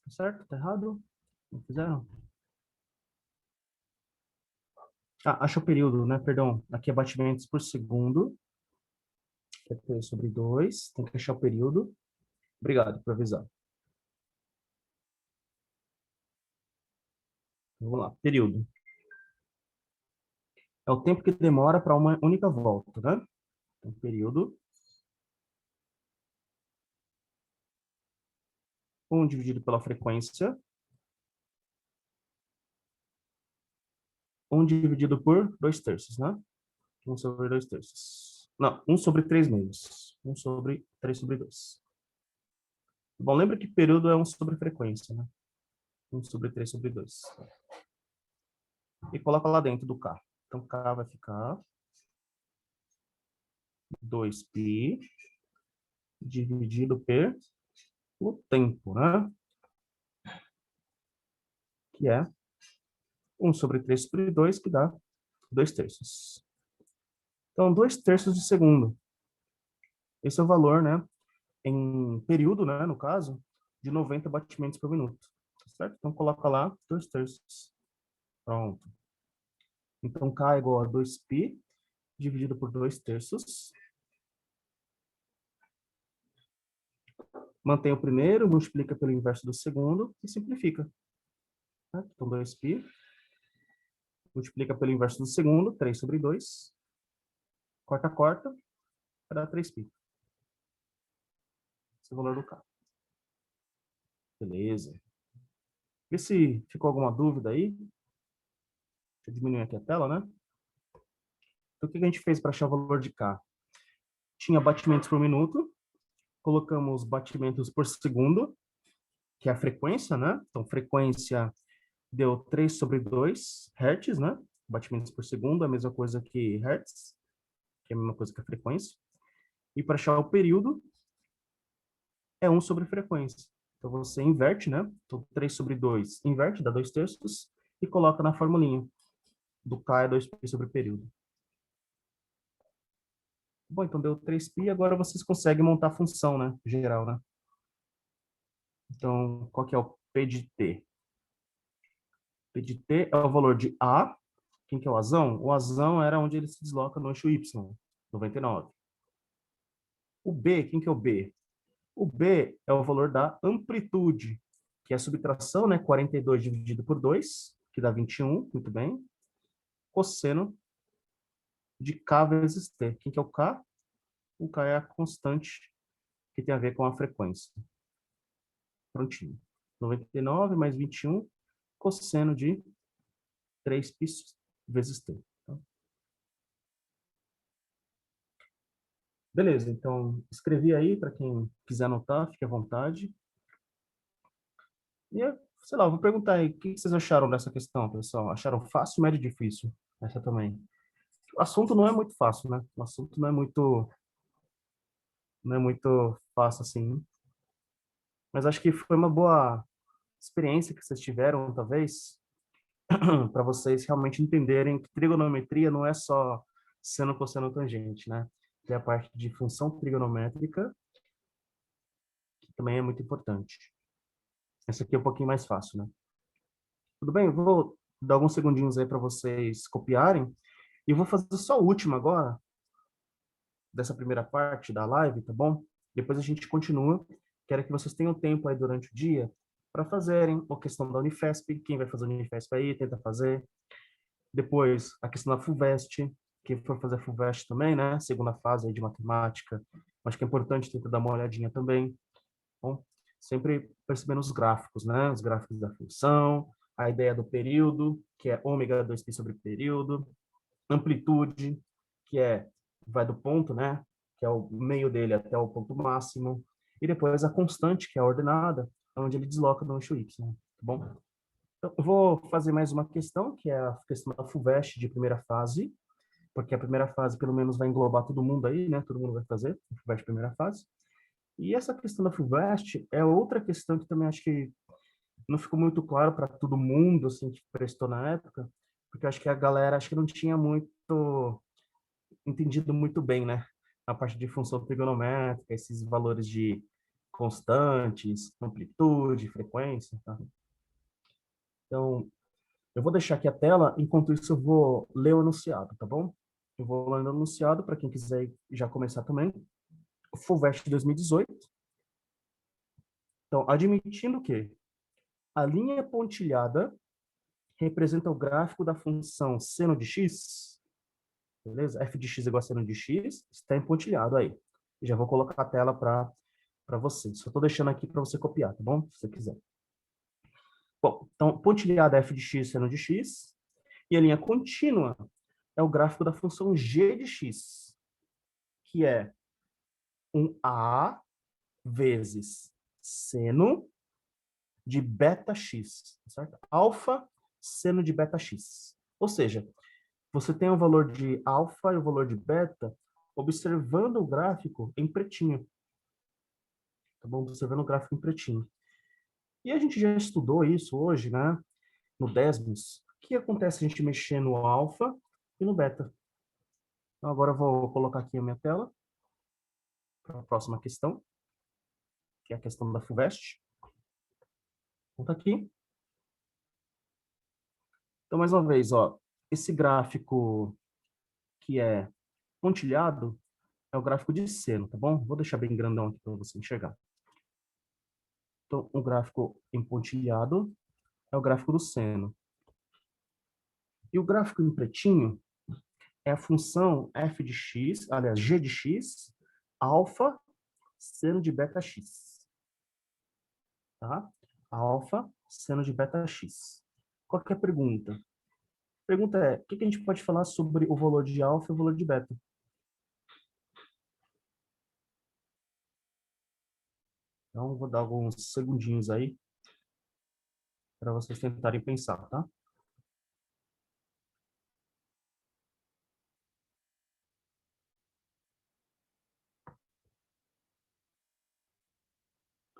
Tá certo? Tá errado? Não fizeram? Ah, acha o período, né? Perdão. Aqui é batimentos por segundo. Que é 3 sobre 2. Tem que achar o período. Obrigado por avisar. Vamos lá. Período. É o tempo que demora para uma única volta, né? Então, período. 1 dividido pela frequência. 1 dividido por 2/3, né? 1 sobre 2/3. Não, 1 sobre 3/2. 1 sobre 3 sobre 2. Bom, lembra que período é 1 sobre frequência, né? 1 sobre 3 sobre 2. E coloca lá dentro do K. Então, K vai ficar 2π dividido pelo tempo, né? Que é 1 sobre 3 sobre 2, que dá 2/3. Então, 2/3 de segundo. Esse é o valor, né? Em período, né? No caso, de 90 batimentos por minuto. Certo? Então, coloca lá 2/3. Pronto. Então, K é igual a 2π dividido por 2/3. Mantém o primeiro, multiplica pelo inverso do segundo e simplifica. Certo? Então, 2π multiplica pelo inverso do segundo, 3 sobre 2. Corta, corta, para dar 3π. Esse é o valor do K. Beleza. Vê se ficou alguma dúvida aí. Deixa eu diminuir aqui a tela, né? Então, o que a gente fez para achar o valor de K? Tinha batimentos por minuto, colocamos batimentos por segundo, que é a frequência, né? Então, frequência deu 3 sobre 2 Hz, né? batimentos por segundo, a mesma coisa que hertz, que é a mesma coisa que a frequência. E para achar o período, é 1 sobre frequência. Então, você inverte, né? Então, 3 sobre 2 inverte, dá 2/3, e coloca na formulinha. Do K é 2π sobre período. Bom, então deu 3π, agora vocês conseguem montar a função, né? Geral, né? Então, qual que é o P de T? P de T é o valor de A. Quem que é o azão? O azão era onde ele se desloca no eixo Y, 99. O B, quem que é o B? O B é o valor da amplitude, que é a subtração, né? 42 dividido por 2, que dá 21, muito bem. Cosseno de K vezes T. Quem que é o K? O K é a constante que tem a ver com a frequência. Prontinho. 99 mais 21, cosseno de 3π vezes T. Tá? Beleza, então escrevi aí para quem quiser anotar, fique à vontade. E, sei lá, eu vou perguntar aí, o que vocês acharam dessa questão, pessoal? Acharam fácil, médio e difícil? Essa também. O assunto não é muito fácil, né? O assunto não é muito fácil assim. Mas acho que foi uma boa experiência que vocês tiveram, talvez, para vocês realmente entenderem que trigonometria não é só seno, cosseno, tangente, né? Tem a parte de função trigonométrica, que também é muito importante. Essa aqui é um pouquinho mais fácil, né? Tudo bem? Eu vou dar alguns segundinhos aí para vocês copiarem. E eu vou fazer só a última agora, dessa primeira parte da live, tá bom? Depois a gente continua. Quero que vocês tenham tempo aí durante o dia para fazerem a questão da Unifesp. Quem vai fazer a Unifesp aí, tenta fazer. Depois, a questão da FUVEST. Quem for fazer a FUVEST também, né? Segunda fase aí de matemática. Acho que é importante tentar dar uma olhadinha também. Bom, sempre percebendo os gráficos, né? Os gráficos da função, a ideia do período, que é ômega 2π sobre período, amplitude, que vai do ponto, né? Que é o meio dele até o ponto máximo, e depois a constante, que é a ordenada, onde ele desloca no eixo Y, tá bom? Então, eu vou fazer mais uma questão, que é a questão da FUVEST de primeira fase, porque a primeira fase, pelo menos, vai englobar todo mundo aí, né? Todo mundo vai fazer a FUVEST primeira fase. E essa questão da FUVEST é outra questão que também acho que não ficou muito claro para todo mundo, assim, que prestou na época, porque acho que a galera acho que não tinha muito entendido muito bem, né? A parte de função trigonométrica, esses valores de constantes, amplitude, frequência, tá? Então, eu vou deixar aqui a tela, enquanto isso eu vou ler o enunciado, tá bom? Eu vou ler o enunciado para quem quiser já começar também. FUVEST 2018. Então, admitindo que a linha pontilhada representa o gráfico da função seno de x, beleza? F de x igual a seno de x, está empontilhado aí. Já vou colocar a tela para você. Só estou deixando aqui para você copiar, tá bom? Se você quiser. Bom, então, pontilhada f de x seno de x, e a linha contínua é o gráfico da função g de x, que é um a vezes seno de beta x, certo? Alfa seno de beta x. Ou seja, você tem o valor de alfa e o valor de beta observando o gráfico em pretinho. Tá bom? Observando o gráfico em pretinho. E a gente já estudou isso hoje, né? No Desmos. O que acontece se a gente mexer no alfa e no beta? Então, agora eu vou colocar aqui a minha tela para a próxima questão, que é a questão da FUVEST. Então, tá aqui. Então, mais uma vez, ó, esse gráfico que é pontilhado é o gráfico de seno, tá bom? Vou deixar bem grandão aqui para você enxergar. Então, o gráfico em pontilhado é o gráfico do seno. E o gráfico em pretinho é a função f de x, aliás, g de x, alfa seno de beta x. Tá? Alfa seno de beta x. Qual que é a pergunta? A pergunta é, o que a gente pode falar sobre o valor de alfa e o valor de beta? Então, vou dar alguns segundinhos aí para vocês tentarem pensar, tá?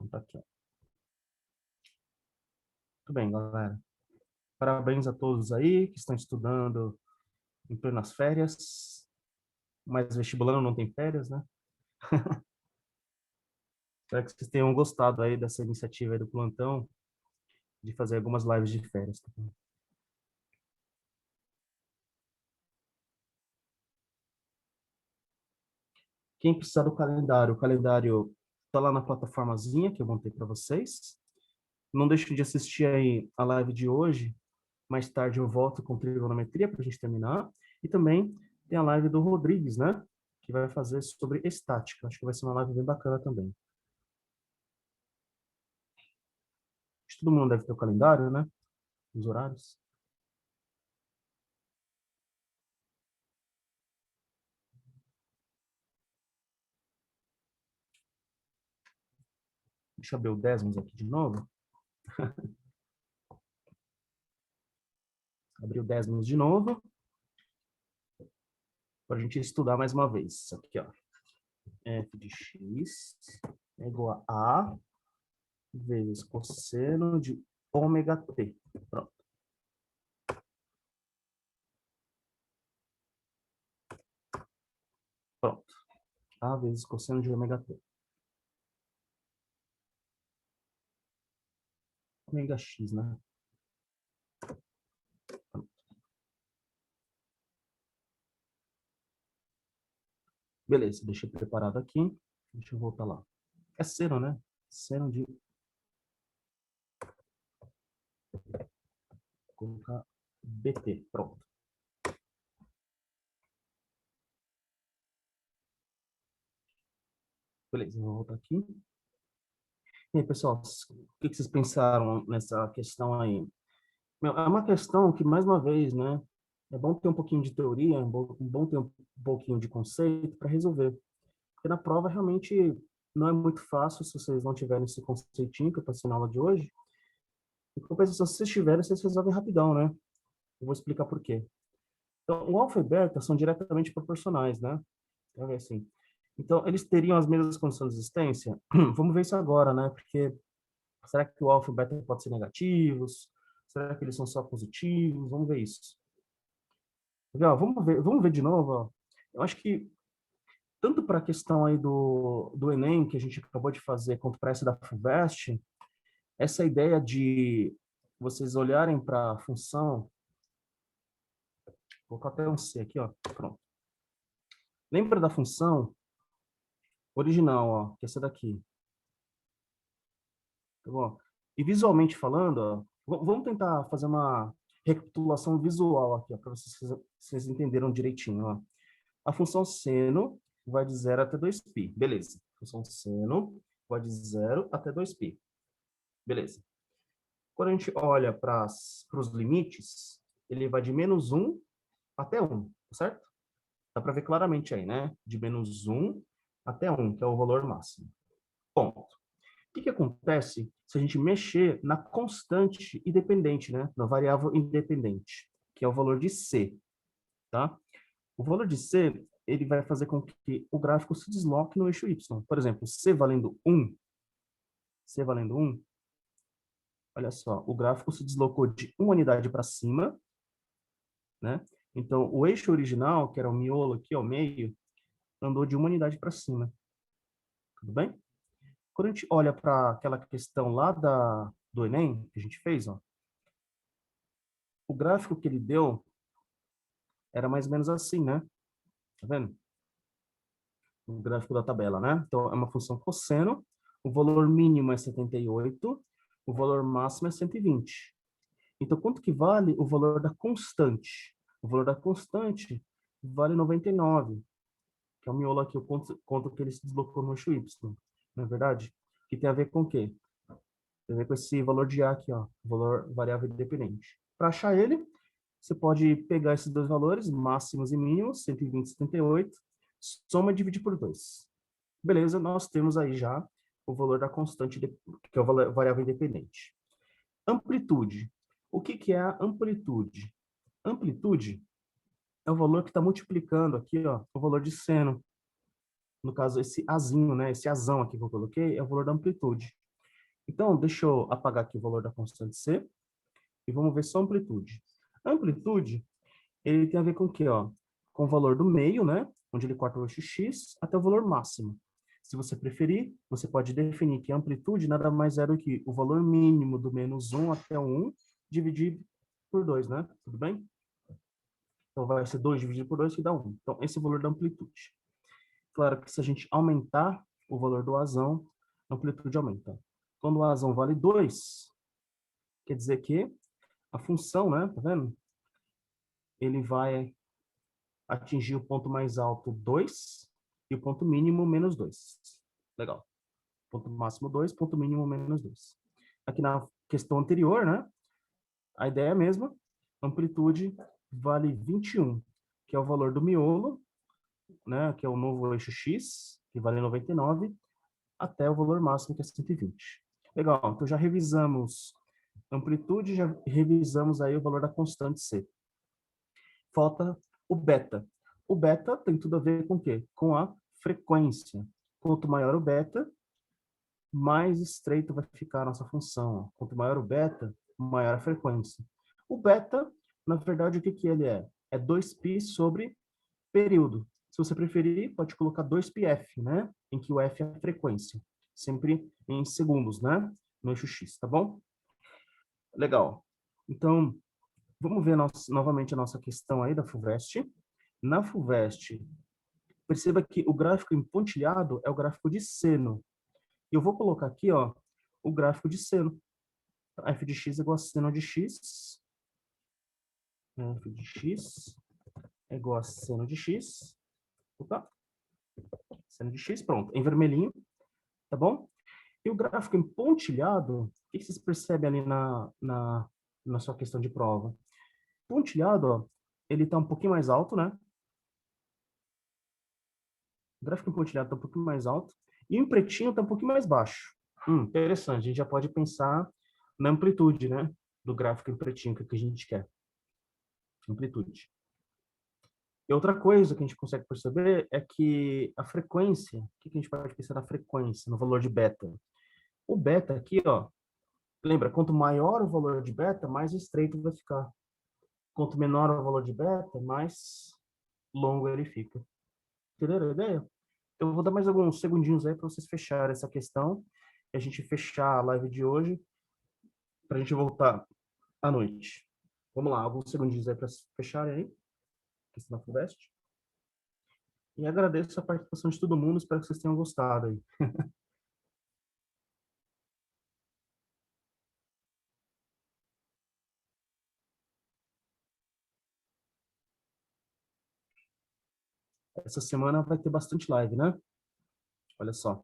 Então, tá aqui, ó. Muito bem, galera. Parabéns a todos aí que estão estudando em plenas férias. Mas vestibulando não tem férias, né? Espero que vocês tenham gostado aí dessa iniciativa aí do plantão, de fazer algumas lives de férias. Quem precisar do calendário, o calendário está lá na plataformazinha que eu montei para vocês. Não deixe de assistir aí a live de hoje. Mais tarde eu volto com trigonometria para a gente terminar. E também tem a live do Rodrigues, né? Que vai fazer sobre estática. Acho que vai ser uma live bem bacana também. Acho que todo mundo deve ter o calendário, né? Os horários. Deixa eu abrir o Desmos aqui de novo. Abrir o Desmos de novo. Para a gente estudar mais uma vez. Aqui, ó. F de x é igual a vezes cosseno de ômega t. Pronto. Pronto. A vezes cosseno de ômega t. Ômega x, né? Pronto. Beleza, deixei preparado aqui. Deixa eu voltar lá. É seno, né? Seno de... Vou colocar bt. Pronto. Beleza, vou voltar aqui. E aí, pessoal, o que vocês pensaram nessa questão aí? Meu, é uma questão que, mais uma vez, né? É bom ter um pouquinho de teoria, é bom ter um pouquinho de conceito para resolver. Porque na prova, realmente, não é muito fácil se vocês não tiverem esse conceitinho que eu passei na aula de hoje. Em compensação, se vocês tiverem, vocês resolvem rapidão, né? Eu vou explicar por quê. Então, o alfa e beta são diretamente proporcionais, né? Então, é assim. Então, eles teriam as mesmas condições de existência? Vamos ver isso agora, né? Porque será que o alfa e o beta podem ser negativos? Será que eles são só positivos? Vamos ver isso. Legal, vamos ver de novo. Ó. Eu acho que tanto para a questão aí do Enem, que a gente acabou de fazer, quanto para essa da FUVEST, essa ideia de vocês olharem para a função, vou colocar até um C aqui, ó, pronto. Lembra da função original, ó, que é essa daqui. Tá bom? E visualmente falando, ó, vamos tentar fazer uma recapitulação visual aqui, para vocês entenderam direitinho. Ó. A função seno vai de 0 até 2π. Beleza. A função seno vai de 0 até 2π. Beleza. Quando a gente olha para os limites, ele vai de -1 até 1, certo? Dá para ver claramente aí, né? De -1 até 1, que é o valor máximo. Ponto. O que acontece se a gente mexer na constante independente, né? Na variável independente, que é o valor de C, tá? O valor de C, ele vai fazer com que o gráfico se desloque no eixo Y. Por exemplo, C valendo 1, olha só, o gráfico se deslocou de uma unidade para cima, né? Então, o eixo original, que era o miolo aqui ao meio, andou de uma unidade para cima. Tudo bem? Quando a gente olha para aquela questão lá do Enem, que a gente fez, ó, o gráfico que ele deu era mais ou menos assim, né? Tá vendo? O gráfico da tabela, né? Então, é uma função cosseno, o valor mínimo é 78, o valor máximo é 120. Então, quanto que vale o valor da constante? O valor da constante vale 99, que é o miolo aqui, o quanto que ele se deslocou no eixo Y, não é verdade? Que tem a ver com o quê? Tem a ver com esse valor de A aqui, ó, valor variável independente. Para achar ele, você pode pegar esses dois valores, máximos e mínimos, 120 e 78, soma e dividir por 2. Beleza, nós temos aí já o valor da constante, que é o variável independente. Amplitude. O que é a amplitude? Amplitude é o valor que está multiplicando aqui, ó, o valor de seno. No caso, esse azinho, né? Esse azão aqui que eu coloquei é o valor da amplitude. Então, deixa eu apagar aqui o valor da constante C e vamos ver só a amplitude. A amplitude, ele tem a ver com o quê, ó? Com o valor do meio, né? Onde ele corta o eixo X até o valor máximo. Se você preferir, você pode definir que a amplitude nada mais é do que o valor mínimo do menos 1 até o 1 dividido por 2, né? Tudo bem? Então, vai ser 2 dividido por 2 que dá 1. Então, esse é o valor da amplitude. Claro que se a gente aumentar o valor do azão, a amplitude aumenta. Quando o azão vale 2, quer dizer que a função, né? Tá vendo? Ele vai atingir o ponto mais alto 2 e o ponto mínimo menos 2. Legal. Ponto máximo 2, ponto mínimo menos 2. Aqui na questão anterior, né? A ideia é a mesma. Amplitude vale 21, que é o valor do miolo, né? Que é o novo eixo X, que vale 99, até o valor máximo, que é 120. Legal. Então já revisamos amplitude, já revisamos aí o valor da constante C. Falta o beta. O beta tem tudo a ver com o quê? Com a frequência. Quanto maior o beta, mais estreito vai ficar a nossa função. Quanto maior o beta, maior a frequência. O beta, na verdade, o que que ele é? É 2π sobre período. Se você preferir, pode colocar 2πf, né? Em que o f é a frequência. Sempre em segundos, né? No eixo x, tá bom? Legal. Então, vamos ver novamente a nossa questão aí da FUVEST. Na FUVEST, perceba que o gráfico em pontilhado é o gráfico de seno. E eu vou colocar aqui, ó, o gráfico de seno. F de x é igual a seno de x. F de x é igual a seno de x. Opa. Seno de x, pronto. Em vermelhinho, tá bom? E o gráfico em pontilhado, o que vocês percebem ali na sua questão de prova? Pontilhado, ó, ele está um pouquinho mais alto, né? O gráfico em pontilhado está um pouquinho mais alto. E o pretinho está um pouquinho mais baixo. Interessante. A gente já pode pensar na amplitude, né? Do gráfico em pretinho, que a gente quer. Amplitude. E outra coisa que a gente consegue perceber é que a frequência, o que a gente pode pensar na frequência, no valor de beta? O beta aqui, ó, lembra, quanto maior o valor de beta, mais estreito vai ficar. Quanto menor o valor de beta, mais longo ele fica. Entenderam a ideia? Eu vou dar mais alguns segundinhos aí para vocês fecharem essa questão e a gente fechar a live de hoje para a gente voltar à noite. Vamos lá, alguns segundinhos aí para fecharem aí, questão da FUVEST. E agradeço a participação de todo mundo, espero que vocês tenham gostado aí. Essa semana vai ter bastante live, né? Olha só.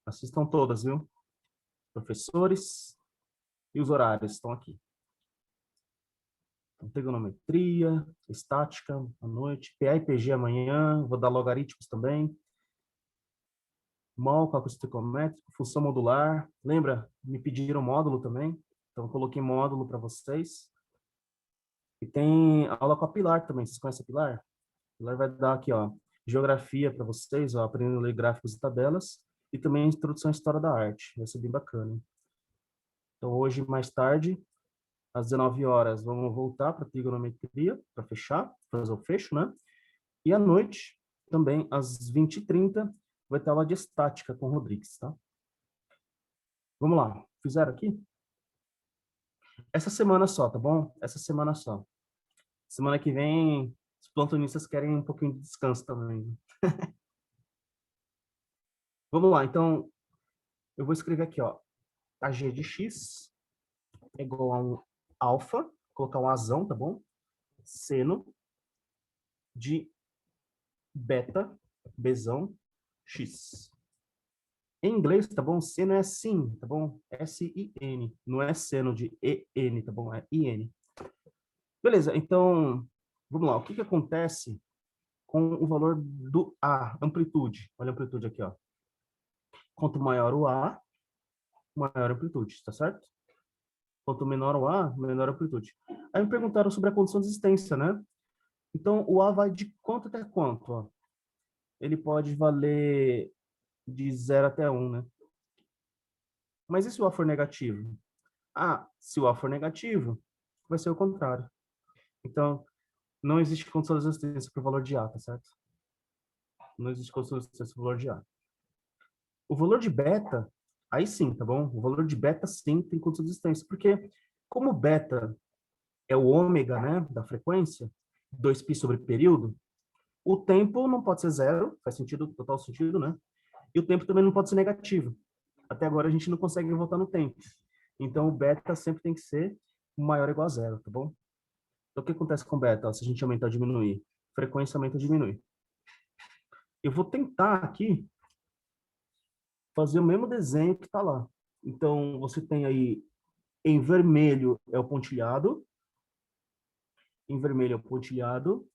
Assistam todas, viu? Professores e os horários estão aqui. Então, trigonometria, estática à noite, PA e PG amanhã, vou dar logaritmos também. Mol, cálculo trigonométrico, função modular. Lembra? Me pediram módulo também. Então, eu coloquei módulo para vocês. E tem aula com a Pilar também. Vocês conhecem a Pilar? A Pilar vai dar aqui, ó, geografia para vocês, ó, aprendendo a ler gráficos e tabelas. E também introdução à história da arte. Vai ser bem bacana, hein? Então, hoje, mais tarde, às 19 horas, vamos voltar para trigonometria, para fechar, fazer o fecho, né? E à noite, também, às 20h30, vai ter aula de estática com o Rodrigues, tá? Vamos lá. Fizeram aqui? Essa semana só, tá bom? Essa semana só. Semana que vem, os plantonistas querem um pouquinho de descanso também. Vamos lá, então, eu vou escrever aqui, ó. A g de x é igual a um alfa, colocar um azão, tá bom? Seno de beta, bezão, x. Em inglês, tá bom? Seno é sim, tá bom? S-I-N. Não é seno de E-N, tá bom? É I-N. Beleza, então, vamos lá. O que que acontece com o valor do A, amplitude? Olha a amplitude aqui, ó. Quanto maior o A, maior a amplitude, tá certo? Quanto menor o A, menor a amplitude. Aí me perguntaram sobre a condição de existência, né? Então, o A vai de quanto até quanto? Ó? Ele pode valer de 0 até 1, né? Mas e se o A for negativo? Ah, se o A for negativo, vai ser o contrário. Então, não existe condição de resistência para o valor de A, tá certo? Não existe condição de resistência para o valor de A. O valor de beta, aí sim, tá bom? O valor de beta, sim, tem condição de resistência, porque como beta é o ômega, né, da frequência, 2π sobre período, o tempo não pode ser zero, faz sentido, total sentido, né? E o tempo também não pode ser negativo. Até agora a gente não consegue voltar no tempo. Então o beta sempre tem que ser maior ou igual a zero, tá bom? Então o que acontece com beta? Ó, se a gente aumentar ou diminuir, frequência aumenta ou diminui. Eu vou tentar aqui fazer o mesmo desenho que está lá. Então você tem aí em vermelho é o pontilhado, em vermelho é o pontilhado,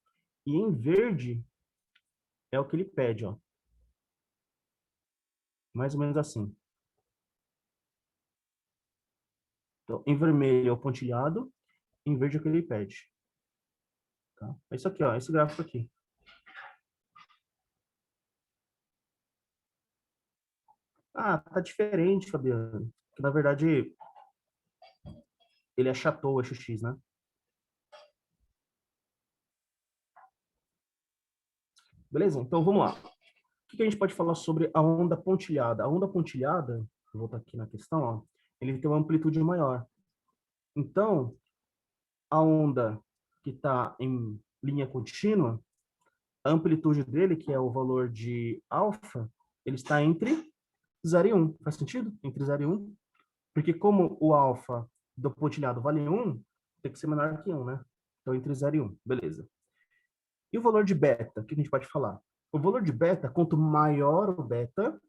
e em verde é o que ele pede, ó. Mais ou menos assim. Então, em vermelho é o pontilhado, em verde é o que ele pede. Tá? É isso aqui, ó, esse gráfico aqui. Ah, tá diferente, Fabiano. Que na verdade ele achatou o eixo X, né? Beleza? Então vamos lá. O que a gente pode falar sobre a onda pontilhada? A onda pontilhada, vou voltar aqui na questão, ó, ele tem uma amplitude maior. Então, a onda que está em linha contínua, a amplitude dele, que é o valor de alfa, ele está entre 0 e 1. Faz sentido? Entre 0 e 1. Porque como o alfa do pontilhado vale 1, tem que ser menor que 1, né? Então, entre 0 e 1. Beleza. E o valor de beta? O que a gente pode falar? O valor de beta, quanto maior o beta,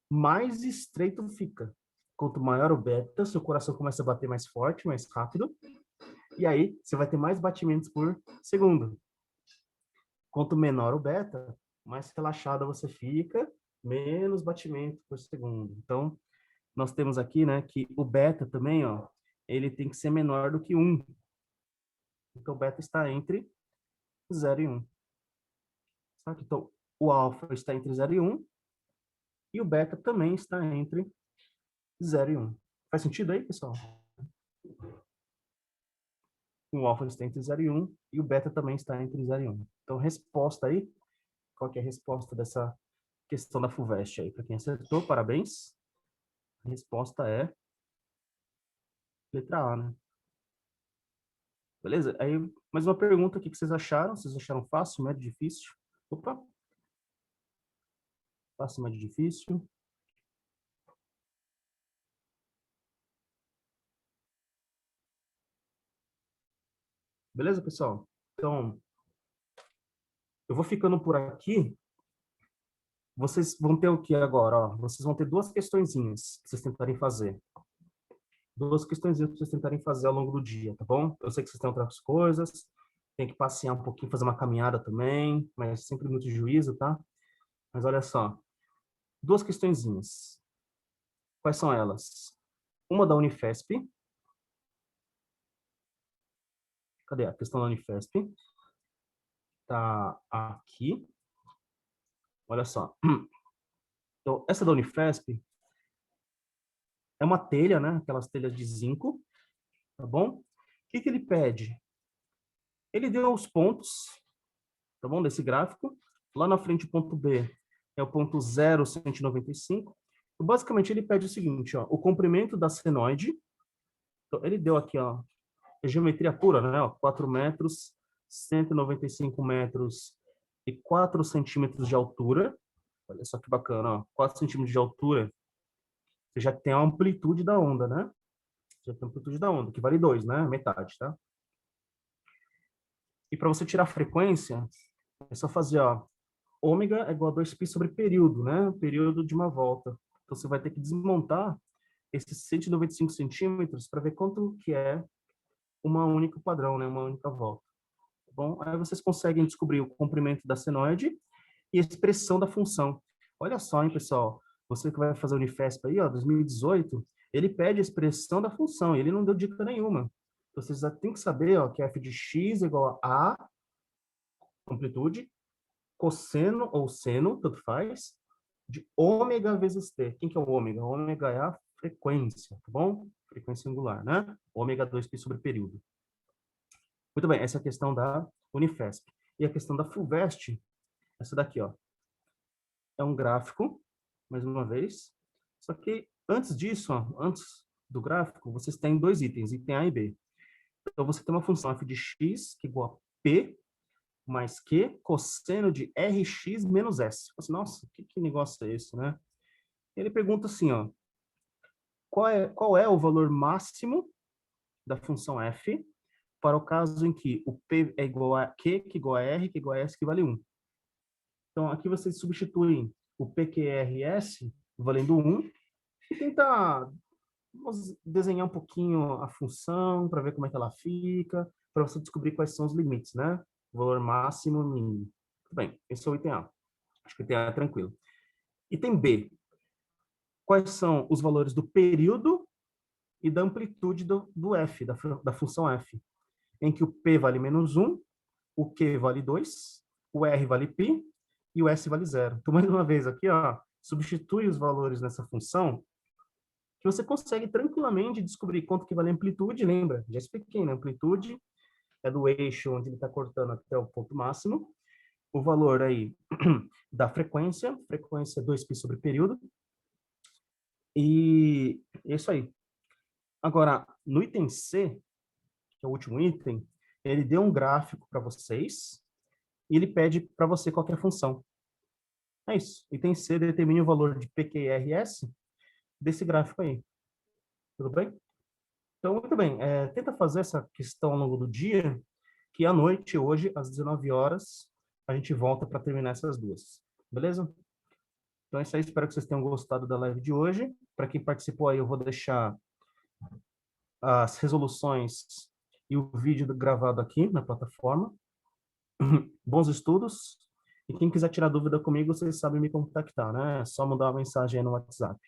mais estreito fica. Quanto maior o beta, seu coração começa a bater mais forte, mais rápido, e aí você vai ter mais batimentos por segundo. Quanto menor o beta, mais relaxada você fica, menos batimento por segundo. Então, nós temos aqui, né, que o beta também, ó, ele tem que ser menor do que 1. Então, o beta está entre 0 e 1. Certo? Então, o alfa está entre 0 e 1 e o beta também está entre 0 e 1. Faz sentido aí, pessoal? O alfa está entre 0 e 1 e o beta também está entre 0 e 1. Então, resposta aí, qual que é a resposta dessa questão da FUVEST aí? Para quem acertou, parabéns. A resposta é letra A, né? Beleza? Aí, mais uma pergunta, o que vocês acharam? Vocês acharam fácil, médio, difícil? Opa, fácil, médio, difícil. Beleza, pessoal? Então, eu vou ficando por aqui. Vocês vão ter o que agora? Ó? Vocês vão ter duas questõezinhas que vocês tentarem fazer. Duas questõezinhas para vocês tentarem fazer ao longo do dia, tá bom? Eu sei que vocês têm outras coisas, tem que passear um pouquinho, fazer uma caminhada também, mas sempre muito juízo, tá? Mas olha só, duas questõezinhas. Quais são elas? Uma da Unifesp. Cadê a questão da Unifesp? Tá aqui. Olha só. Então, essa da Unifesp é uma telha, né? Aquelas telhas de zinco, tá bom? O que que ele pede? Ele deu os pontos, tá bom? Desse gráfico. Lá na frente, o ponto B é o ponto 0,195. Basicamente, ele pede o seguinte, ó, o comprimento da senoide. Então, ele deu aqui, ó, a geometria pura, né? Ó, 4 metros, 195 metros e 4 centímetros de altura. Olha só que bacana, ó. 4 centímetros de altura, você já tem a amplitude da onda, né? Já tem a amplitude da onda, que vale 2, né? Metade, tá? E para você tirar a frequência, é só fazer, ó, ômega é igual a 2π sobre período, né? Período de uma volta. Então, você vai ter que desmontar esses 195 centímetros para ver quanto que é uma única padrão, né? Uma única volta. Tá bom? Aí vocês conseguem descobrir o comprimento da senoide e a expressão da função. Olha só, hein, pessoal? Você que vai fazer o Unifesp aí, ó, 2018, ele pede a expressão da função, e ele não deu dica nenhuma. Então, vocês já têm que saber, ó, que f de x é igual a amplitude, cosseno ou seno, tanto faz, de ômega vezes t. Quem que é o ômega? O ômega é a frequência, tá bom? Frequência angular, né? Ômega 2π sobre período. Muito bem, essa é a questão da Unifesp. E a questão da FUVEST, essa daqui, ó. É um gráfico, mais uma vez. Só que antes disso, ó, antes do gráfico, vocês têm dois itens, item A e B. Então, você tem uma função f de x, que é igual a P mais Q cosseno de Rx menos S. Assim, nossa, que negócio é esse, né? Ele pergunta assim, ó, qual é o valor máximo da função f para o caso em que o P é igual a Q, que é igual a R, que é igual a S, que vale 1. Então, aqui vocês substituem o PQRS valendo 1 e tentar desenhar um pouquinho a função para ver como é que ela fica, para você descobrir quais são os limites, né? O valor máximo e mínimo. Muito bem, esse é o item A. Acho que o item A é tranquilo. Item B. Quais são os valores do período e da amplitude do f, da função f, em que o p vale menos 1, o q vale 2, o r vale π e o s vale 0. Então, mais uma vez aqui, ó, substitui os valores nessa função, que você consegue tranquilamente descobrir quanto que vale a amplitude. Lembra, já expliquei, né? A amplitude é do eixo onde ele está cortando até o ponto máximo. O valor aí da frequência 2π sobre período. E é isso aí. Agora, no item C, que é o último item, ele deu um gráfico para vocês e ele pede para você qual que é a função. É isso. Item C determina o valor de PQRS desse gráfico aí. Tudo bem? Então, muito bem. Tenta fazer essa questão ao longo do dia, que à noite, hoje, às 19 horas, a gente volta para terminar essas duas. Beleza? Então é isso aí. Espero que vocês tenham gostado da live de hoje. Para quem participou aí, eu vou deixar as resoluções e o vídeo gravado aqui na plataforma. Bons estudos. E quem quiser tirar dúvida comigo, vocês sabem me contactar, né? É só mandar uma mensagem aí no WhatsApp.